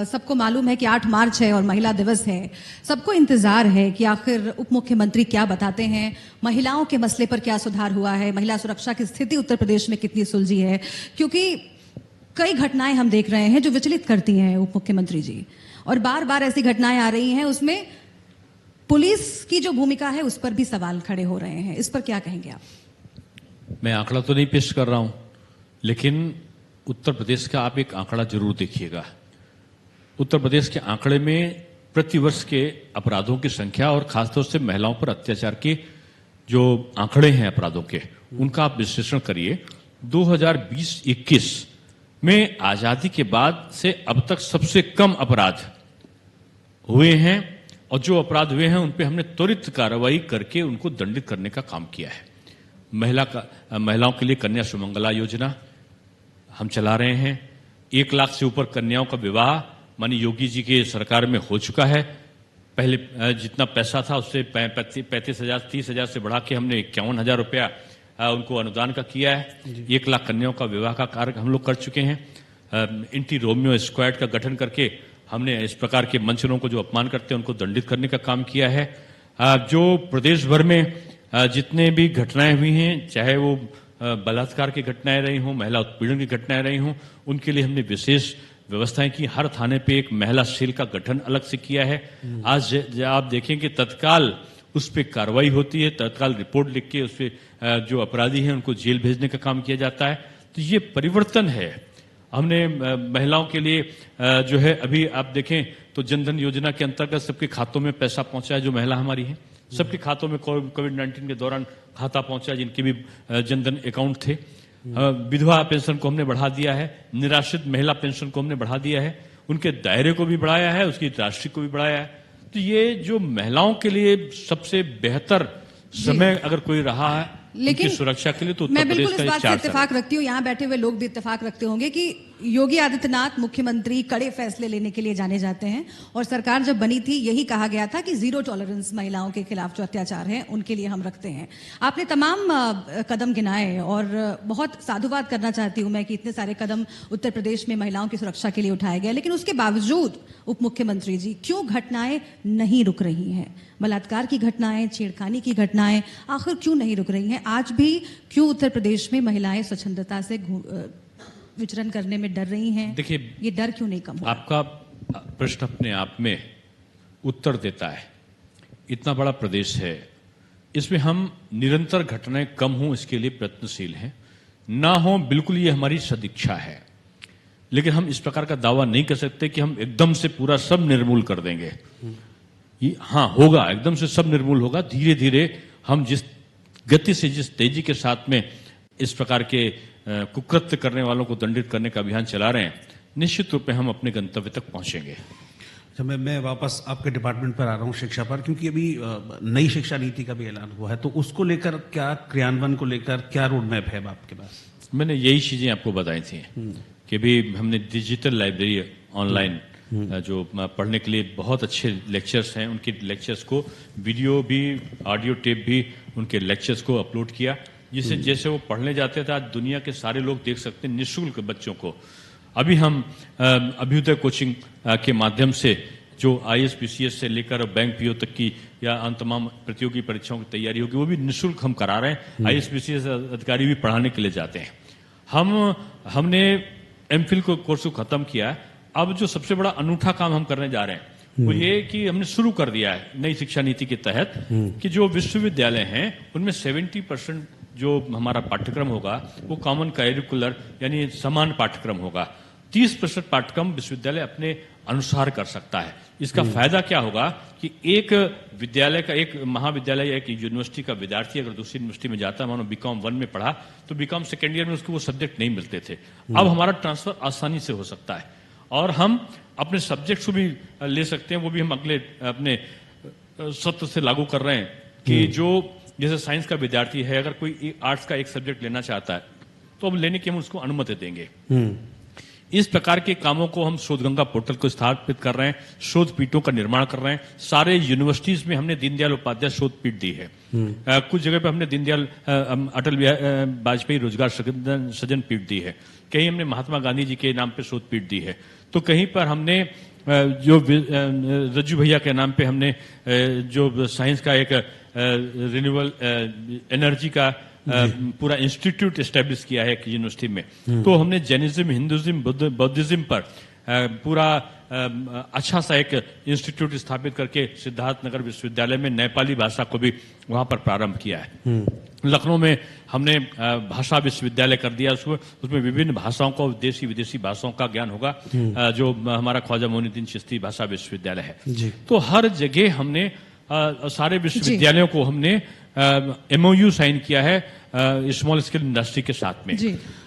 सबको मालूम है कि 8 मार्च है और महिला दिवस है। सबको इंतजार है कि आखिर उप मुख्यमंत्री क्या बताते हैं, महिलाओं के मसले पर क्या सुधार हुआ है, महिला सुरक्षा की स्थिति उत्तर प्रदेश में कितनी सुलझी है, क्योंकि कई घटनाएं हम देख रहे हैं जो विचलित करती हैं उप मुख्यमंत्री जी, और बार बार ऐसी घटनाएं आ रही हैं, उसमें पुलिस की जो भूमिका है उस पर भी सवाल खड़े हो रहे हैं। इस पर क्या कहेंगे आप?
मैं आंकड़ा तो नहीं पेश कर रहा हूं, लेकिन उत्तर प्रदेश का आप एक आंकड़ा जरूर देखिएगा। उत्तर प्रदेश के आंकड़े में प्रतिवर्ष के अपराधों की संख्या और खासतौर से महिलाओं पर अत्याचार के जो आंकड़े हैं अपराधों के, उनका आप विश्लेषण करिए। 2020-21 में आजादी के बाद से अब तक सबसे कम अपराध हुए हैं और जो अपराध हुए हैं उन पे हमने त्वरित कार्रवाई करके उनको दंडित करने का काम किया है। महिलाओं के लिए कन्या सुमंगला योजना हम चला रहे हैं। 1 लाख से ऊपर कन्याओं का विवाह माननीय योगी जी के सरकार में हो चुका है। पहले जितना पैसा था उससे 35,000 30,000 से बढ़ा के हमने 51,000 रुपया उनको अनुदान का किया है। 1 लाख कन्याओं का विवाह का कार्य हम लोग कर चुके हैं। एंटी रोमियो स्क्वाड का गठन करके हमने इस प्रकार के मंचरों को जो अपमान करते हैं उनको दंडित करने का काम किया है। जो प्रदेश भर में जितने भी घटनाएं हुई हैं, चाहे वो बलात्कार की घटनाएं रही हों, महिला उत्पीड़न की घटनाएं रही हों, उनके लिए हमने विशेष व्यवस्थाएं की। हर थाने पे एक महिला सेल का गठन अलग से किया है। आज आप देखें कि तत्काल उस पर कार्रवाई होती है, तत्काल रिपोर्ट लिख के उस पर जो अपराधी हैं उनको जेल भेजने का काम किया जाता है। तो ये परिवर्तन है। हमने महिलाओं के लिए जो है अभी आप देखें तो जनधन योजना के अंतर्गत सबके खातों में पैसा पहुंचा है। जो महिला हमारी है सबके खातों में कोविड-19 के दौरान खाता पहुंचा, जिनके भी जनधन अकाउंट थे। विधवा पेंशन को हमने बढ़ा दिया है, निराश्रित महिला पेंशन को हमने बढ़ा दिया है, उनके दायरे को भी बढ़ाया है, उसकी राशि को भी बढ़ाया है। तो ये जो महिलाओं के लिए सबसे बेहतर समय अगर कोई रहा है
लेकिन
सुरक्षा के लिए तो
मैं बिल्कुल इस बात से इत्तेफाक रखती हूँ, यहाँ बैठे हुए लोग भी इत्तेफाक रखते होंगे कि योगी आदित्यनाथ मुख्यमंत्री कड़े फैसले लेने के लिए जाने जाते हैं, और सरकार जब बनी थी यही कहा गया था कि 0 टॉलरेंस महिलाओं के खिलाफ जो अत्याचार है उनके लिए हम रखते हैं। आपने तमाम कदम गिनाए और बहुत साधुवाद करना चाहती हूँ मैं कि इतने सारे कदम उत्तर प्रदेश में महिलाओं की सुरक्षा के लिए उठाए गए, लेकिन उसके बावजूद उप मुख्यमंत्री जी क्यों घटनाएं नहीं रुक रही हैं? बलात्कार की घटनाएं, छेड़खानी की घटनाएं आखिर क्यों नहीं रुक रही हैं? आज भी क्यों उत्तर प्रदेश में महिलाएं स्वच्छंदता से विचरण करने में डर रही हैं?
देखिए,
ये डर क्यों नहीं कम हुआ?
आपका प्रश्न अपने आप में उत्तर देता है। इतना बड़ा प्रदेश है, इसमें हम निरंतर घटनाएं कम हों इसके लिए प्रयत्नशील हैं। ना हो बिल्कुल ये हमारी सदिच्छा है, लेकिन हम इस प्रकार का दावा नहीं कर सकते कि हम एकदम से पूरा सब निर्मूल कर देंगे। हाँ, होगा, एकदम से सब निर्मूल होगा। धीरे धीरे हम जिस गति से, जिस तेजी के साथ में इस प्रकार के कुकृत्य करने वालों को दंडित करने का अभियान चला रहे हैं, निश्चित रूप में हम अपने गंतव्य तक पहुंचेंगे।
अच्छा, मैं वापस आपके डिपार्टमेंट पर आ रहा हूँ, शिक्षा पर, क्योंकि अभी नई शिक्षा नीति का भी ऐलान हुआ है, तो उसको लेकर क्या, क्रियान्वयन को लेकर क्या रोड मैप है आपके पास?
मैंने यही चीजें आपको बताई थी कि भी हमने डिजिटल लाइब्रेरी ऑनलाइन जो पढ़ने के लिए बहुत अच्छे लेक्चर्स हैं, उनके लेक्चर्स को वीडियो भी, ऑडियो टेप भी उनके लेक्चर्स को अपलोड किया, जिससे जैसे वो पढ़ने जाते थे आज दुनिया के सारे लोग देख सकते हैं निःशुल्क बच्चों को। अभी हम अभ्युदय कोचिंग के माध्यम से जो ISPCS से लेकर बैंक पीओ तक की या अन्य तमाम प्रतियोगी परीक्षाओं की तैयारी होगी वो भी निःशुल्क हम करा रहे हैं। ISPCS अधिकारी भी पढ़ाने के लिए जाते हैं। हमने MPhil को कोर्स को खत्म किया। अब जो सबसे बड़ा अनूठा काम हम करने जा रहे हैं वो ये कि हमने शुरू कर दिया है नई शिक्षा नीति के तहत कि जो विश्वविद्यालय हैं उनमें 70% जो हमारा पाठ्यक्रम होगा वो कॉमन करिकुलर यानी समान पाठ्यक्रम होगा। 30% पाठ्यक्रम विश्वविद्यालय अपने अनुसार कर सकता है। इसका फायदा क्या होगा कि एक विद्यालय का, एक महाविद्यालय या एक यूनिवर्सिटी का विद्यार्थी अगर दूसरी यूनिवर्सिटी में जाता है, मानो BCom 1 में पढ़ा तो BCom सेकेंड ईयर में उसको वो सब्जेक्ट नहीं मिलते थे। अब हमारा ट्रांसफर आसानी से हो सकता है और हम अपने सब्जेक्ट्स को भी ले सकते हैं। वो भी हम अगले अपने सत्र से लागू कर रहे हैं कि जो जैसे साइंस का विद्यार्थी है अगर कोई आर्ट्स का एक सब्जेक्ट लेना चाहता है तो अब लेने की हम उसको अनुमति देंगे। इस प्रकार के कामों को हम शोधगंगा पोर्टल को स्थापित कर रहे हैं, शोध पीठों का निर्माण कर रहे हैं। सारे यूनिवर्सिटीज में हमने दीनदयाल उपाध्याय शोध पीठ दी है। कुछ जगह पे हमने दीनदयाल अटल बिहारी वाजपेयी रोजगार सृजन पीठ दी है। कहीं हमने महात्मा गांधी जी के नाम पे शोध पीठ दी है। तो कहीं पर हमने जो रज्जू भैया के नाम पे हमने जो साइंस का एक रिन्यूएबल एनर्जी का पूरा इंस्टीट्यूट एस्टेब्लिश किया है एक यूनिवर्सिटी में। तो हमने जैनिज्म, हिंदुइज्म, बौद्धिज्म पर पूरा अच्छा सा एक इंस्टीट्यूट स्थापित करके सिद्धार्थनगर विश्वविद्यालय में नेपाली भाषा को भी वहां पर प्रारंभ किया है। लखनऊ में हमने भाषा विश्वविद्यालय कर दिया। उसमें विभिन्न भाषाओं को, देशी विदेशी भाषाओं का ज्ञान होगा, जो हमारा ख्वाजा मोइनुद्दीन चिश्ती भाषा विश्वविद्यालय है। तो हर जगह हमने सारे विश्वविद्यालयों को हमने MOU साइन किया है स्मॉल स्केल इंडस्ट्री के साथ में।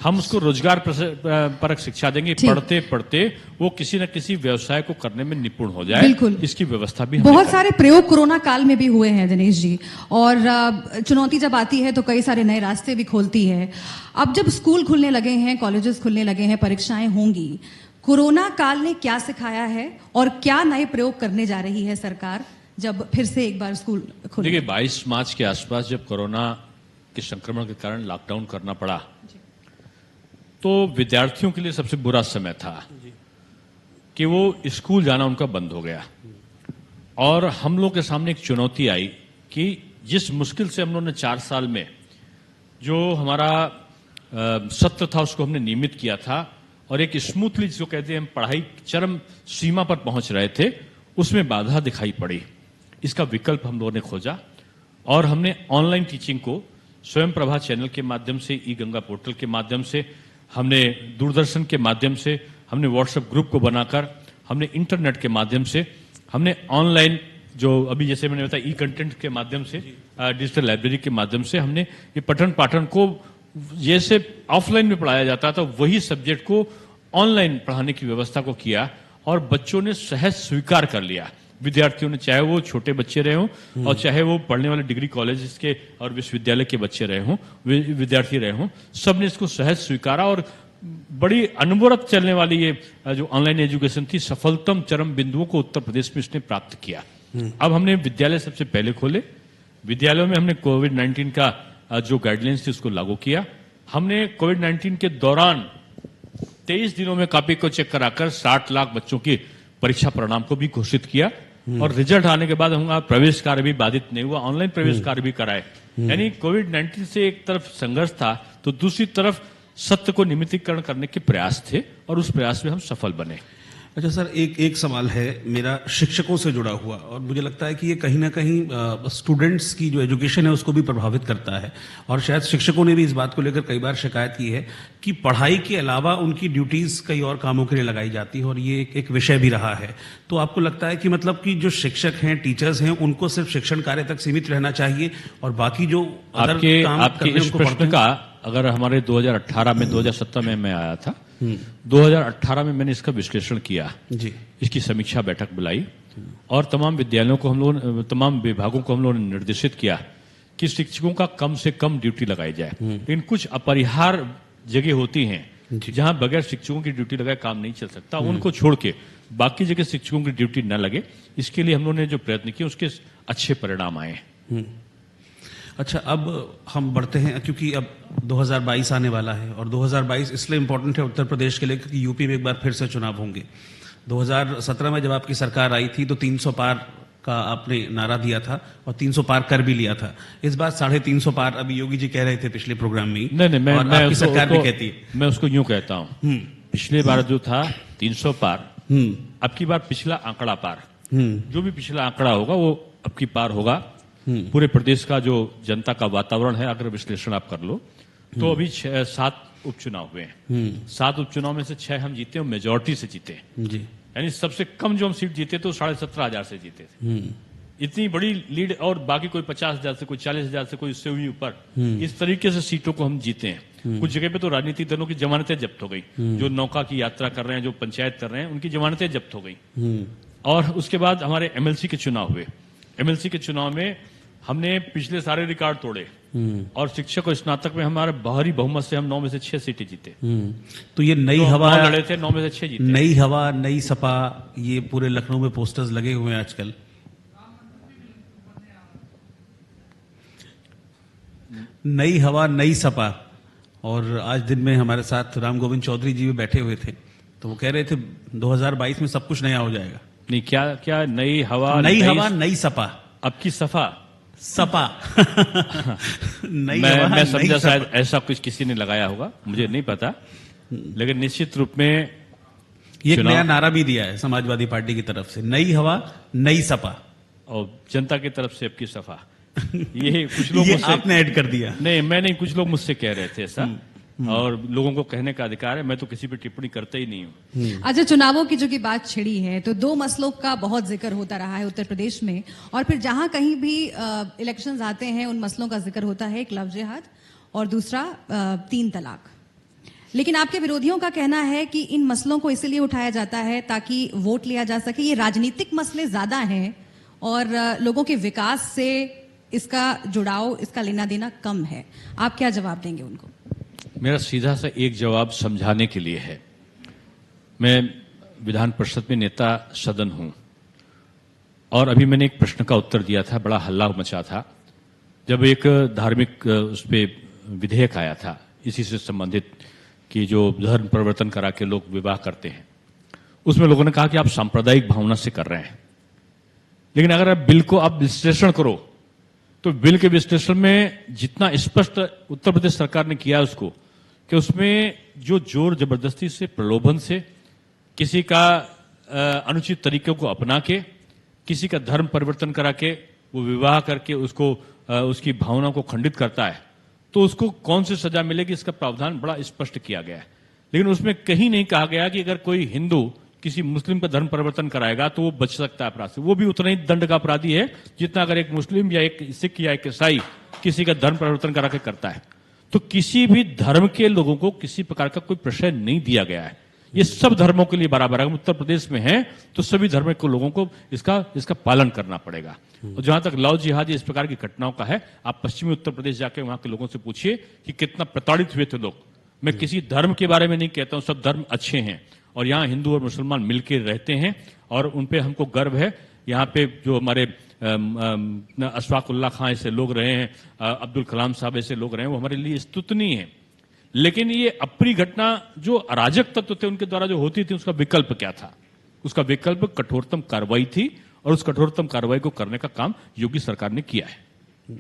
हम उसको रोजगार परक शिक्षा देंगे। पढ़ते पढ़ते वो किसी न किसी व्यवसाय को करने में निपुण हो जाए। बिल्कुल, इसकी व्यवस्था भी
बहुत सारे प्रयोग कोरोना काल में भी हुए हैं दिनेश जी, और चुनौती जब आती है तो कई सारे नए रास्ते भी खोलती है। अब जब स्कूल खुलने लगे हैं, कॉलेजेस खुलने लगे हैं, परीक्षाएं होंगी, कोरोना काल ने क्या सिखाया है और क्या नए प्रयोग करने जा रही है सरकार जब फिर से एक बार स्कूल खुले?
देखिए 22 मार्च के आसपास जब कोरोना के संक्रमण के कारण लॉकडाउन करना पड़ा तो विद्यार्थियों के लिए सबसे बुरा समय था कि वो स्कूल जाना उनका बंद हो गया। और हम लोग के सामने एक चुनौती आई कि जिस मुश्किल से हम लोगों ने 4 साल में जो हमारा सत्र था उसको हमने नियमित किया था और एक स्मूथली जिसको कहते हैं हम पढ़ाई चरम सीमा पर पहुंच रहे थे, उसमें बाधा दिखाई पड़ी। इसका विकल्प हम लोगों ने खोजा और हमने ऑनलाइन टीचिंग को स्वयं प्रभा चैनल के माध्यम से, ई गंगा पोर्टल के माध्यम से, हमने दूरदर्शन के माध्यम से, हमने व्हाट्सएप ग्रुप को बनाकर, हमने इंटरनेट के माध्यम से, हमने ऑनलाइन जो अभी जैसे मैंने बताया ई कंटेंट के माध्यम से, डिजिटल लाइब्रेरी के माध्यम से हमने ये पठन पाठन को जैसे ऑफलाइन में पढ़ाया जाता था वही सब्जेक्ट को ऑनलाइन पढ़ाने की व्यवस्था को किया और बच्चों ने सहज स्वीकार कर लिया। विद्यार्थियों ने, चाहे वो छोटे बच्चे रहे हों और चाहे वो पढ़ने वाले डिग्री कॉलेज के और विश्वविद्यालय के बच्चे रहे हों, विद्यार्थी रहे हों, सबने इसको सहज स्वीकारा और बड़ी अनवरत चलने वाली ये जो ऑनलाइन एजुकेशन थी सफलतम चरम बिंदुओं को उत्तर प्रदेश में इसने प्राप्त किया। अब हमने विद्यालय सबसे पहले खोले। विद्यालयों में हमने कोविड-19 का जो गाइडलाइंस थी उसको लागू किया। हमने कोविड-19 के दौरान 23 दिनों में कॉपी को चेक कराकर 60 लाख बच्चों की परीक्षा परिणाम को भी घोषित किया और रिजल्ट आने के बाद हमारा प्रवेश कार्य भी बाधित नहीं हुआ, ऑनलाइन प्रवेश कार्य भी कराए। यानी कोविड-19 से एक तरफ संघर्ष था तो दूसरी तरफ सत्य को निमित्तीकरण करने के प्रयास थे और उस प्रयास में हम सफल बने।
अच्छा सर, एक सवाल है मेरा शिक्षकों से जुड़ा हुआ और मुझे लगता है कि ये कहीं ना कहीं स्टूडेंट्स की जो एजुकेशन है उसको भी प्रभावित करता है और शायद शिक्षकों ने भी इस बात को लेकर कई बार शिकायत की है कि पढ़ाई के अलावा उनकी ड्यूटीज कई और कामों के लिए लगाई जाती है और ये एक विषय भी रहा है। तो आपको लगता है कि मतलब कि जो शिक्षक हैं, टीचर्स हैं, उनको सिर्फ शिक्षण कार्य तक सीमित रहना चाहिए और बाकी जो
आपके इस प्रश्न का अगर हमारे 2018 में 2017 में मैं आया था, 2018 में मैंने इसका विश्लेषण किया जी, इसकी समीक्षा बैठक बुलाई और तमाम विद्यालयों को हम लोग, तमाम विभागों को हम लोगों ने निर्देशित किया कि शिक्षकों का कम से कम ड्यूटी लगाई जाए। लेकिन कुछ अपरिहार्य जगह होती हैं जहां बगैर शिक्षकों की ड्यूटी लगाए काम नहीं चल सकता, उनको छोड़ के बाकी जगह शिक्षकों की ड्यूटी न लगे, इसके लिए हम लोगों ने जो प्रयत्न किए उसके अच्छे परिणाम आए।
अच्छा, अब हम बढ़ते हैं क्योंकि अब 2022 आने वाला है और 2022 इसलिए इम्पोर्टेंट है उत्तर प्रदेश के लिए क्योंकि यूपी में एक बार फिर से चुनाव होंगे। 2017 में जब आपकी सरकार आई थी तो 300 पार का आपने नारा दिया था और 300 पार कर भी लिया था। इस बार 350 पार अभी योगी जी कह रहे थे पिछले प्रोग्राम में ही।
नहीं, मैं
आपकी सरकार भी कहती है।
मैं उसको यूं कहता हूं, पिछले बार जो था 300 पार, अब की बार पिछला आंकड़ा पार, जो भी पिछला आंकड़ा होगा वो अब की पार होगा। पूरे प्रदेश का जो जनता का वातावरण है, अगर विश्लेषण आप कर लो तो अभी 7 उपचुनाव हुए हैं। 7 उपचुनाव में से 6 हम जीते और मेजोरिटी से जीते
जी।
यानी सबसे कम जो हम सीट जीते तो 17,500 से जीते थे। इतनी बड़ी लीड, और बाकी कोई 50,000 से, कोई 40,000 से, कोई उससे भी ऊपर, इस तरीके से सीटों को हम जीते हैं। कुछ जगह पे तो राजनीतिक दलों की जमानतें जब्त हो गई, जो नौका की यात्रा कर रहे हैं, जो पंचायत कर रहे हैं, उनकी जमानतें जब्त हो गई। और उसके बाद हमारे एमएलसी के चुनाव हुए। एमएलसी के चुनाव में हमने पिछले सारे रिकॉर्ड तोड़े और शिक्षक और स्नातक में हमारे बाहरी बहुमत से हम 9 में से 6 सीटें जीते।
तो ये नई
तो
हवा
लड़े थे, 9 में से 6 जीते।
नई हवा, नई सपा, ये पूरे लखनऊ में पोस्टर्स लगे हुए हैं आजकल। नई हवा, नई सपा। और आज दिन में हमारे साथ राम गोविंद चौधरी जी भी बैठे हुए थे, तो वो कह रहे थे 2022 में सब कुछ नया हो जाएगा।
नहीं, क्या नई हवा,
नई हवा, नई सपा।
अब की सफा
सपा नई
मैं
हवा, नई
समझा
सपा।
शायद ऐसा कुछ किसी ने लगाया होगा, मुझे नहीं पता, लेकिन निश्चित रूप में
ये एक
चुनाव-
नया नारा भी दिया है समाजवादी पार्टी की तरफ से, नई हवा, नई सपा।
और जनता की तरफ से अब की सफा। ये कुछ लोग
ये
मुझसे,
आपने ऐड कर दिया।
नहीं मैं नहीं, कुछ लोग मुझसे कह रहे थे ऐसा, और लोगों को कहने का अधिकार है, मैं तो किसी पे टिप्पणी करता ही नहीं हूँ।
अच्छा, चुनावों की जो की बात छिड़ी है तो 2 मसलों का बहुत जिक्र होता रहा है उत्तर प्रदेश में, और फिर जहां कहीं भी इलेक्शंस आते हैं उन मसलों का जिक्र होता है। एक लव जिहाद और दूसरा 3 तलाक। लेकिन आपके विरोधियों का कहना है कि इन मसलों को इसलिए उठाया जाता है ताकि वोट लिया जा सके। ये राजनीतिक मसले ज्यादा हैं और लोगों के विकास से इसका जुड़ाव, इसका लेना देना कम है। आप क्या जवाब देंगे उनको?
मेरा सीधा सा एक जवाब समझाने के लिए है। मैं विधान परिषद में नेता सदन हूं, और अभी मैंने एक प्रश्न का उत्तर दिया था, बड़ा हल्ला मचा था जब एक धार्मिक उस पे विधेयक आया था इसी से संबंधित, कि जो धर्म परिवर्तन करा के लोग विवाह करते हैं। उसमें लोगों ने कहा कि आप सांप्रदायिक भावना से कर रहे हैं। लेकिन अगर आप बिल को आप विश्लेषण करो तो बिल के विश्लेषण में जितना स्पष्ट उत्तर प्रदेश सरकार ने किया उसको, कि उसमें जो जोर जबरदस्ती से, प्रलोभन से, किसी का अनुचित तरीकों को अपना के, किसी का धर्म परिवर्तन करा के वो विवाह करके उसको उसकी भावना को खंडित करता है, तो उसको कौन सी सजा मिलेगी, इसका प्रावधान बड़ा स्पष्ट किया गया है। लेकिन उसमें कहीं नहीं कहा गया कि अगर कोई हिंदू किसी मुस्लिम का धर्म परिवर्तन कराएगा तो वो बच सकता है अपराध से। वो भी उतना ही दंड का अपराधी है जितना अगर एक मुस्लिम या एक सिख या एक ईसाई किसी का धर्म परिवर्तन करा के करता है। तो किसी भी धर्म के लोगों को किसी प्रकार का कोई प्रश्रय नहीं दिया गया है। ये सब धर्मों के लिए बराबर है। उत्तर प्रदेश में है तो सभी धर्म के लोगों को इसका पालन करना पड़ेगा। और जहां तक लव जिहाद इस प्रकार की घटनाओं का है, आप पश्चिमी उत्तर प्रदेश जाके वहां के लोगों से पूछिए कि कितना प्रताड़ित हुए थे लोग। मैं किसी धर्म के बारे में नहीं कहता हूं, सब धर्म अच्छे हैं और यहाँ हिंदू और मुसलमान मिलकर रहते हैं और उन पे हमको गर्व है। यहाँ पे जो हमारे अशफाक उल्लाह खां ऐसे लोग रहे हैं, अब्दुल कलाम साहब ऐसे लोग रहे हैं, वो हमारे लिए स्तुतनीय है। लेकिन ये अप्रिय घटना जो अराजक तत्व थे उनके द्वारा जो होती थी, उसका विकल्प क्या था? उसका विकल्प कठोरतम कार्रवाई थी और उस कठोरतम कार्रवाई को करने का काम योगी सरकार ने किया है।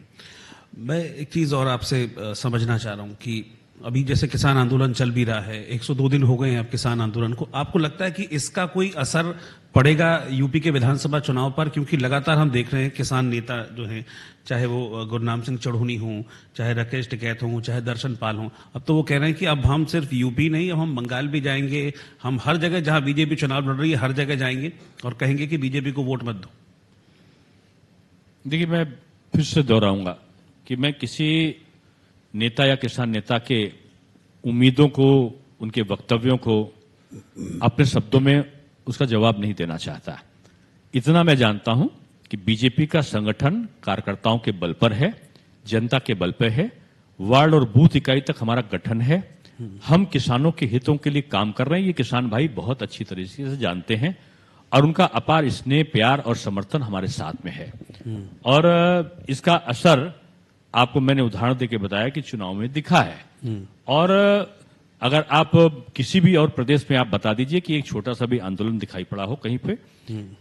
मैं एक चीज और आपसे समझना चाह रहा हूं कि अभी जैसे किसान आंदोलन चल भी रहा है, 102 दिन हो गए हैं अब किसान आंदोलन को, आपको लगता है कि इसका कोई असर पड़ेगा यूपी के विधानसभा चुनाव पर? क्योंकि लगातार हम देख रहे हैं किसान नेता जो हैं, चाहे वो गुरनाम सिंह चढ़ूनी हों, चाहे राकेश टिकैत हों, चाहे दर्शन पाल हों, अब तो वो कह रहे हैं कि अब हम सिर्फ यूपी नहीं, अब हम बंगाल भी जाएंगे, हम हर जगह जहां बीजेपी चुनाव लड़ रही है हर जगह जाएंगे और कहेंगे कि बीजेपी को वोट मत दो।
देखिए, मैं फिर से दोहराऊंगा कि मैं किसी नेता या किसान नेता के उम्मीदों को, उनके वक्तव्यों को अपने शब्दों में उसका जवाब नहीं देना चाहता। इतना मैं जानता हूं कि बीजेपी का संगठन कार्यकर्ताओं के बल पर है, जनता के बल पर है, वार्ड और बूथ इकाई तक हमारा गठन है। हम किसानों के हितों के लिए काम कर रहे हैं, ये किसान भाई बहुत अच्छी तरीके से जानते हैं और उनका अपार स्नेह, प्यार और समर्थन हमारे साथ में है। और इसका असर आपको मैंने उदाहरण देके बताया कि चुनाव में दिखा है। और अगर आप किसी भी और प्रदेश में आप बता दीजिए कि एक छोटा सा भी आंदोलन दिखाई पड़ा हो कहीं पे।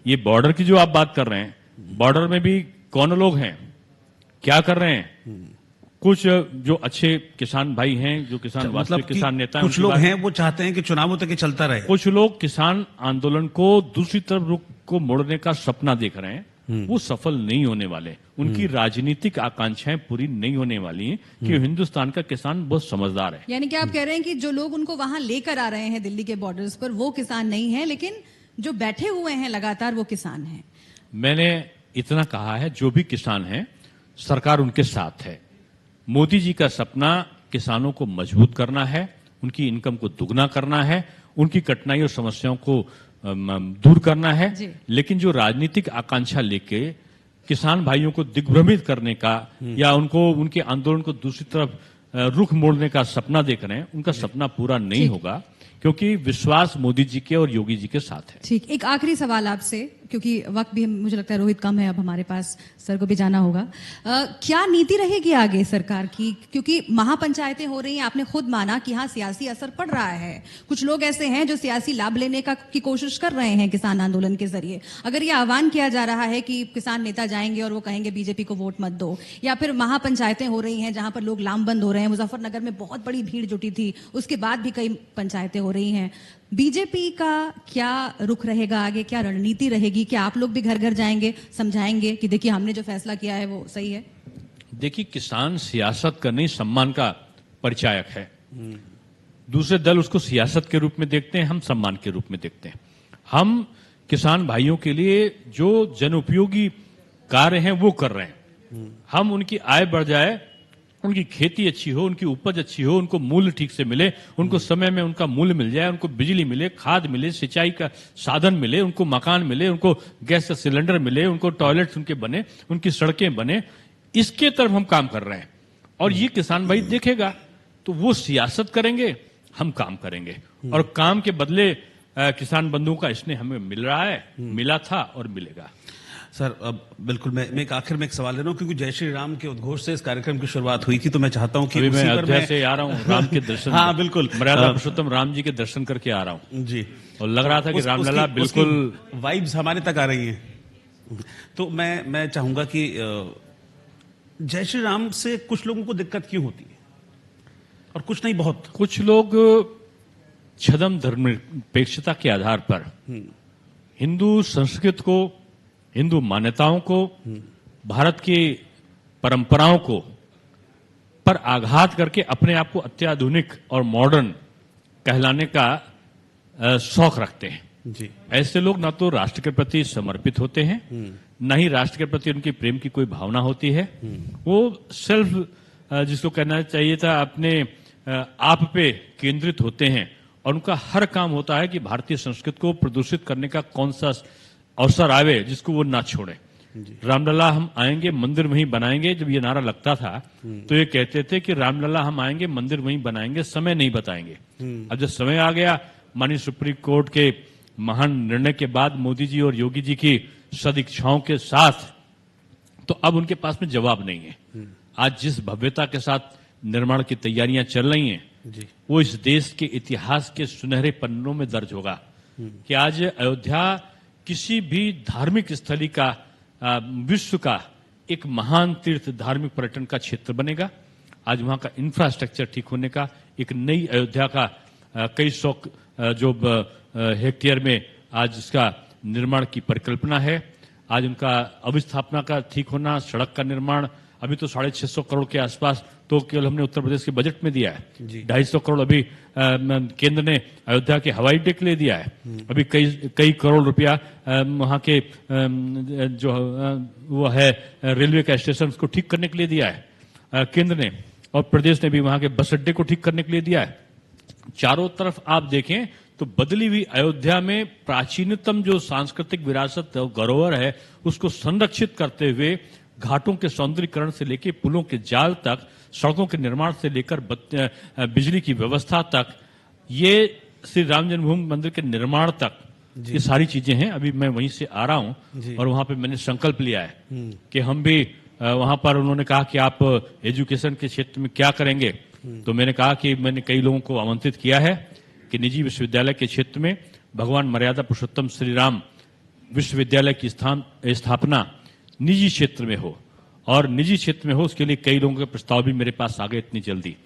ये बॉर्डर की जो आप बात कर रहे हैं, बॉर्डर में भी कौन लोग हैं, क्या कर रहे हैं? कुछ जो अच्छे किसान भाई हैं, जो किसान वास्तविक
कि
किसान नेता हैं,
कुछ
उनकी
लोग
बात-
हैं वो चाहते हैं कि चुनावों तक ये चलता रहे।
कुछ लोग किसान आंदोलन को दूसरी तरफ रुख को मोड़ने का सपना देख रहे हैं, वो सफल नहीं होने वाले। उनकी राजनीतिक आकांक्षाएं पूरी नहीं होने वाली हैं कि हिंदुस्तान का किसान बहुत समझदार है।
यानी कि आप कह रहे हैं कि जो लोग उनको वहां लेकर आ रहे हैं दिल्ली के बॉर्डर्स पर, वो किसान नहीं है, लेकिन जो बैठे हुए हैं लगातार वो किसान हैं।
मैंने इतना कहा है, जो भी किसान हैं सरकार उनके साथ है। मोदी जी का सपना किसानों को मजबूत करना है, उनकी इनकम को दुगना करना है, उनकी कठिनाई और समस्याओं को दूर करना है।
जी।
लेकिन जो राजनीतिक आकांक्षा लेके किसान भाइयों को दिग्भ्रमित करने का या उनको उनके आंदोलन को दूसरी तरफ रुख मोड़ने का सपना देख रहे हैं, उनका सपना पूरा नहीं
ठीक।
होगा, क्योंकि विश्वास मोदी जी के और योगी जी के साथ है।
ठीक, एक आखिरी सवाल आपसे, क्योंकि वक्त भी मुझे लगता है रोहित कम है अब हमारे पास, सर को भी जाना होगा। क्या नीति रहेगी आगे सरकार की, क्योंकि महापंचायतें हो रही हैं, आपने खुद माना कि हाँ सियासी असर पड़ रहा है, कुछ लोग ऐसे हैं जो सियासी लाभ लेने की कोशिश कर रहे हैं किसान आंदोलन के जरिए। अगर ये आह्वान किया जा रहा है कि किसान नेता जाएंगे और वो कहेंगे बीजेपी को वोट मत दो, या फिर महापंचायतें हो रही हैं जहां पर लोग लामबंद हो रहे हैं, मुजफ्फरनगर में बहुत बड़ी भीड़ जुटी थी, उसके बाद भी कई पंचायतें हो रही हैं, बीजेपी का क्या रुख रहेगा आगे, क्या रणनीति रहेगी? क्या आप लोग भी घर घर जाएंगे, समझाएंगे कि देखिए हमने जो फैसला किया है वो सही है?
देखिए, किसान सियासत का नहीं सम्मान का परिचायक है। दूसरे दल उसको सियासत के रूप में देखते हैं, हम सम्मान के रूप में देखते हैं। हम किसान भाइयों के लिए जो जनोपयोगी कार्य हैं वो कर रहे हैं। हम उनकी आय बढ़ जाए, उनकी खेती अच्छी हो, उनकी उपज अच्छी हो, उनको मूल्य ठीक से मिले, उनको समय में उनका मूल्य मिल जाए, उनको बिजली मिले, खाद मिले, सिंचाई का साधन मिले, उनको मकान मिले, उनको गैस का सिलेंडर मिले, उनको टॉयलेट्स उनके बने, उनकी सड़कें बने, इसके तरफ हम काम कर रहे हैं। और ये किसान भाई देखेगा तो वो सियासत करेंगे, हम काम करेंगे, और काम के बदले किसान बंधुओं का स्नेह हमें मिल रहा है, मिला था और मिलेगा।
सर, अब बिल्कुल मैं एक आखिर में एक सवाल ले रहा हूँ, क्योंकि जय श्री राम के उद्घोष से इस कार्यक्रम की शुरुआत हुई थी, तो मैं चाहता हूँ कि
अभी
उसी
मैं
पर
अयोध्या से आ रहा हूँ राम के दर्शन।
हाँ बिल्कुल,
मर्यादा पुरुषोत्तम राम जी के दर्शन करके आ रहा हूँ
जी,
और लग रहा था कि रामलला बिल्कुल
वाइब्स हमारे तक आ रही हैं। तो मैं चाहूंगा कि जय श्री राम से कुछ लोगों को दिक्कत क्यों होती है, और कुछ नहीं बहुत।
कुछ लोग छदम धर्मनिरपेक्षता के आधार पर हिंदू संस्कृति को, हिंदू मान्यताओं को, भारत की परंपराओं को पर आघात करके अपने आप को अत्याधुनिक और मॉडर्न कहलाने का शौक रखते हैं।
जी,
ऐसे लोग ना तो राष्ट्र के प्रति समर्पित होते हैं, न ही राष्ट्र के प्रति उनकी प्रेम की कोई भावना होती है। वो सेल्फ जिसको कहना चाहिए था अपने आप पे केंद्रित होते हैं, और उनका हर काम होता है कि भारतीय संस्कृति को प्रदूषित करने का कौन सा अवसर आवे जिसको वो ना छोड़े। रामलला हम आएंगे मंदिर वहीं बनाएंगे, जब ये नारा लगता था तो ये कहते थे कि रामलला हम आएंगे मंदिर वहीं बनाएंगे, समय नहीं बताएंगे। अब जब समय आ गया, माननीय सुप्रीम कोर्ट के महान निर्णय के बाद, मोदी जी और योगी जी की सदिच्छाओं के साथ, तो अब उनके पास में जवाब नहीं है। आज जिस भव्यता के साथ निर्माण की तैयारियां चल रही हैं, वो इस देश के इतिहास के सुनहरे पन्नों में दर्ज होगा कि आज अयोध्या किसी भी धार्मिक स्थली का, विश्व का एक महान तीर्थ धार्मिक पर्यटन का क्षेत्र बनेगा। आज वहां का इंफ्रास्ट्रक्चर ठीक होने का, एक नई अयोध्या का कई सौ जो हेक्टेयर में आज इसका निर्माण की परिकल्पना है। आज उनका अवस्थापना का ठीक होना, सड़क का निर्माण, अभी तो 650 करोड़ के आसपास तो केवल हमने उत्तर प्रदेश के बजट में दिया है। 250 करोड़ अभी केंद्र ने अयोध्या के हवाई अड्डे के लिए दिया है। अभी कई करोड़ रुपया वहां के जो वो है रेलवे का स्टेशन, उसको ठीक करने के लिए दिया है केंद्र ने, और प्रदेश ने भी वहां के बस अड्डे को ठीक करने के लिए दिया है। चारों तरफ आप देखें तो बदली हुई अयोध्या में प्राचीनतम जो सांस्कृतिक विरासत धरोहर है उसको संरक्षित करते हुए घाटों के सौंदर्यीकरण से लेकर पुलों के जाल तक, सड़कों के निर्माण से लेकर बिजली की व्यवस्था तक, ये श्री राम जन्मभूमि मंदिर के निर्माण तक, ये सारी चीजें हैं। अभी मैं वहीं से आ रहा हूं और वहां पे मैंने संकल्प लिया है कि हम भी वहां पर, उन्होंने कहा कि आप एजुकेशन के क्षेत्र में क्या करेंगे, तो मैंने कहा कि मैंने कई लोगों को आमंत्रित किया है कि निजी विश्वविद्यालय के क्षेत्र में भगवान मर्यादा पुरुषोत्तम श्री राम विश्वविद्यालय की स्थापना निजी क्षेत्र में हो, और निजी क्षेत्र में हो उसके लिए कई लोगों के प्रस्ताव भी मेरे पास आ गए इतनी जल्दी,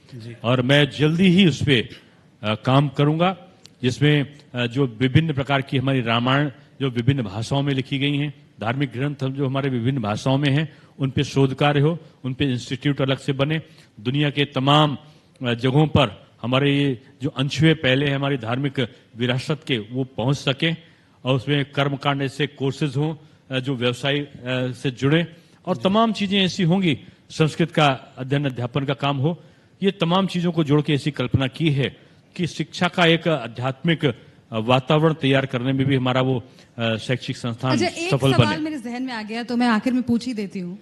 और मैं जल्दी ही उस पर काम करूंगा, जिसमें जो विभिन्न प्रकार की हमारी रामायण जो विभिन्न भाषाओं में लिखी गई हैं, धार्मिक ग्रंथ जो हमारे विभिन्न भाषाओं में हैं, उन पे शोध कार्य हो, उन पे इंस्टीट्यूट अलग से बने, दुनिया के तमाम जगहों पर हमारे ये जो अनछुए पहले हैं हमारी धार्मिक विरासत के, वो पहुंच सके, और उसमें कर्मकांड ऐसे कोर्सेज हों जो व्यवसाय से जुड़े, और तमाम चीजें ऐसी होंगी, संस्कृत का अध्ययन अध्यापन का काम हो। ये तमाम चीजों को जोड़ के ऐसी कल्पना की है कि शिक्षा का एक आध्यात्मिक वातावरण तैयार करने में भी हमारा वो शैक्षिक संस्थान सफल बने।
सवाल मेरे जहन में आ गया तो मैं आखिर में पूछ ही देती हूँ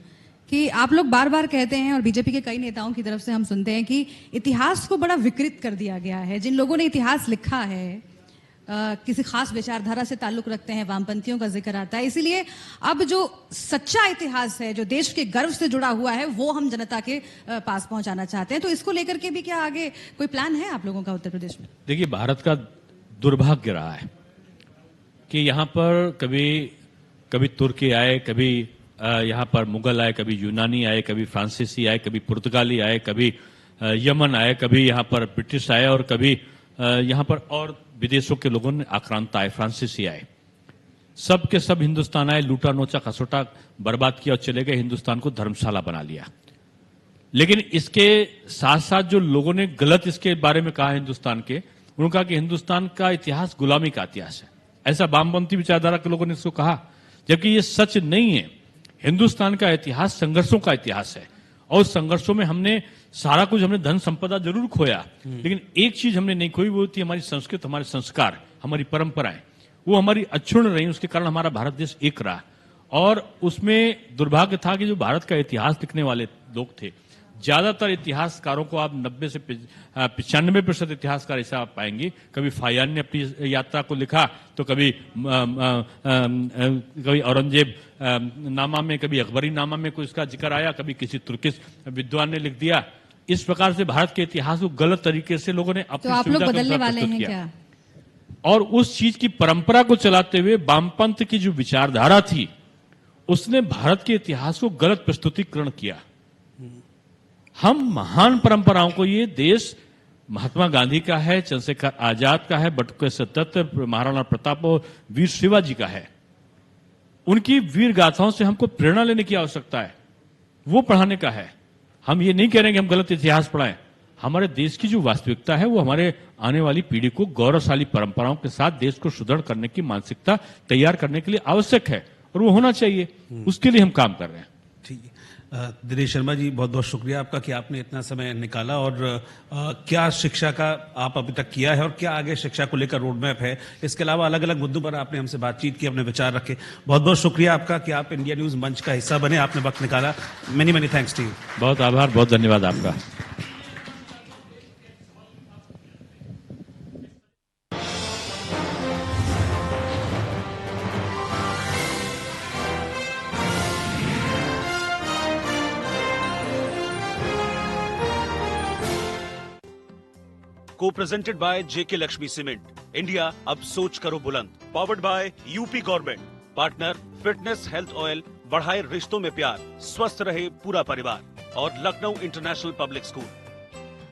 कि आप लोग बार बार कहते हैं, और बीजेपी के कई नेताओं की तरफ से हम सुनते हैं कि इतिहास को बड़ा विकृत कर दिया गया है। जिन लोगों ने इतिहास लिखा है किसी खास विचारधारा से ताल्लुक रखते हैं, वामपंथियों का जिक्र आता है, इसीलिए अब जो सच्चा इतिहास है जो देश के गर्व से जुड़ा हुआ है वो हम जनता के पास पहुंचाना चाहते हैं। तो इसको लेकर के भी क्या आगे कोई प्लान है आप लोगों का उत्तर प्रदेश में?
देखिए, भारत का दुर्भाग्य रहा है कि यहाँ पर कभी तुर्की आए, कभी यहाँ पर मुगल आए, कभी यूनानी आए, कभी फ्रांसीसी आए, कभी पुर्तगाली आए, कभी यमन आए, कभी यहाँ पर ब्रिटिश आए, और कभी यहाँ पर और विदेशों के लोगों ने आक्रांता आए, फ्रांसीसी आए, सब के सब हिंदुस्तान आए, लूटा नोचा खसोटा बर्बाद किया और चले गए, हिंदुस्तान को धर्मशाला बना लिया। लेकिन इसके साथ साथ जो लोगों ने गलत इसके बारे में कहा हिंदुस्तान के, उन्होंने कहा कि हिंदुस्तान का इतिहास गुलामी का इतिहास है, ऐसा वामपंथी विचारधारा के लोगों ने इसको कहा, जबकि ये सच नहीं है। हिंदुस्तान का इतिहास संघर्षों का इतिहास है, और उस संघर्षों में हमने सारा कुछ, हमने धन संपदा जरूर खोया, लेकिन एक चीज हमने नहीं खोई, वो थी हमारी संस्कृत, हमारे संस्कार, हमारी परंपराएं, वो हमारी अक्षुण्ण रही, उसके कारण हमारा भारत देश एक रहा। और उसमें दुर्भाग्य था कि जो भारत का इतिहास लिखने वाले लोग थे, ज्यादातर इतिहासकारों को आप 90 से 95% इतिहासकार ऐसा आप पाएंगे। कभी फायान ने अपनी यात्रा को लिखा, तो कभी औरंगजेब नामा में, कभी अकबरी नामा में कोई इसका जिक्र आया, कभी किसी तुर्किश विद्वान ने लिख दिया। इस प्रकार से भारत के इतिहास को गलत तरीके से लोगों ने अपनी
तो आप लोग बदलने वाले हैं क्या?
और उस चीज की परंपरा को चलाते हुए वामपंथ की जो विचारधारा थी, उसने भारत के इतिहास को गलत प्रस्तुतिकरण किया। हम महान परंपराओं को, ये देश महात्मा गांधी का है, चंद्रशेखर आजाद का है, बटुकेश्वर दत्त, महाराणा प्रताप और वीर शिवाजी का है। उनकी वीर गाथाओं से हमको प्रेरणा लेने की आवश्यकता है, वो पढ़ाने का है। हम ये नहीं कह रहे कि हम गलत इतिहास पढ़ाएं। हमारे देश की जो वास्तविकता है वो हमारे आने वाली पीढ़ी को गौरवशाली परंपराओं के साथ देश को सुदृढ़ करने की मानसिकता तैयार करने के लिए आवश्यक है, और वो होना चाहिए। उसके लिए हम काम कर रहे हैं।
ठीक है, दिनेश शर्मा जी, बहुत बहुत शुक्रिया आपका कि आपने इतना समय निकाला, और क्या शिक्षा का आप अभी तक किया है और क्या आगे शिक्षा को लेकर रोड मैप है, इसके अलावा अलग अलग मुद्दों पर आपने हमसे बातचीत की, अपने विचार रखे। बहुत बहुत शुक्रिया आपका कि आप इंडिया न्यूज मंच का हिस्सा बने, आपने वक्त निकाला। Many many thanks to you.
बहुत आभार, बहुत धन्यवाद आपका।
Co-presented by JK Lakshmi Cement. India, अब सोच करो बुलंद। Powered by UP government. Partner fitness health oil, बढ़ाए रिश्तों में प्यार, स्वस्थ रहे पूरा परिवार। और लखनऊ इंटरनेशनल पब्लिक स्कूल।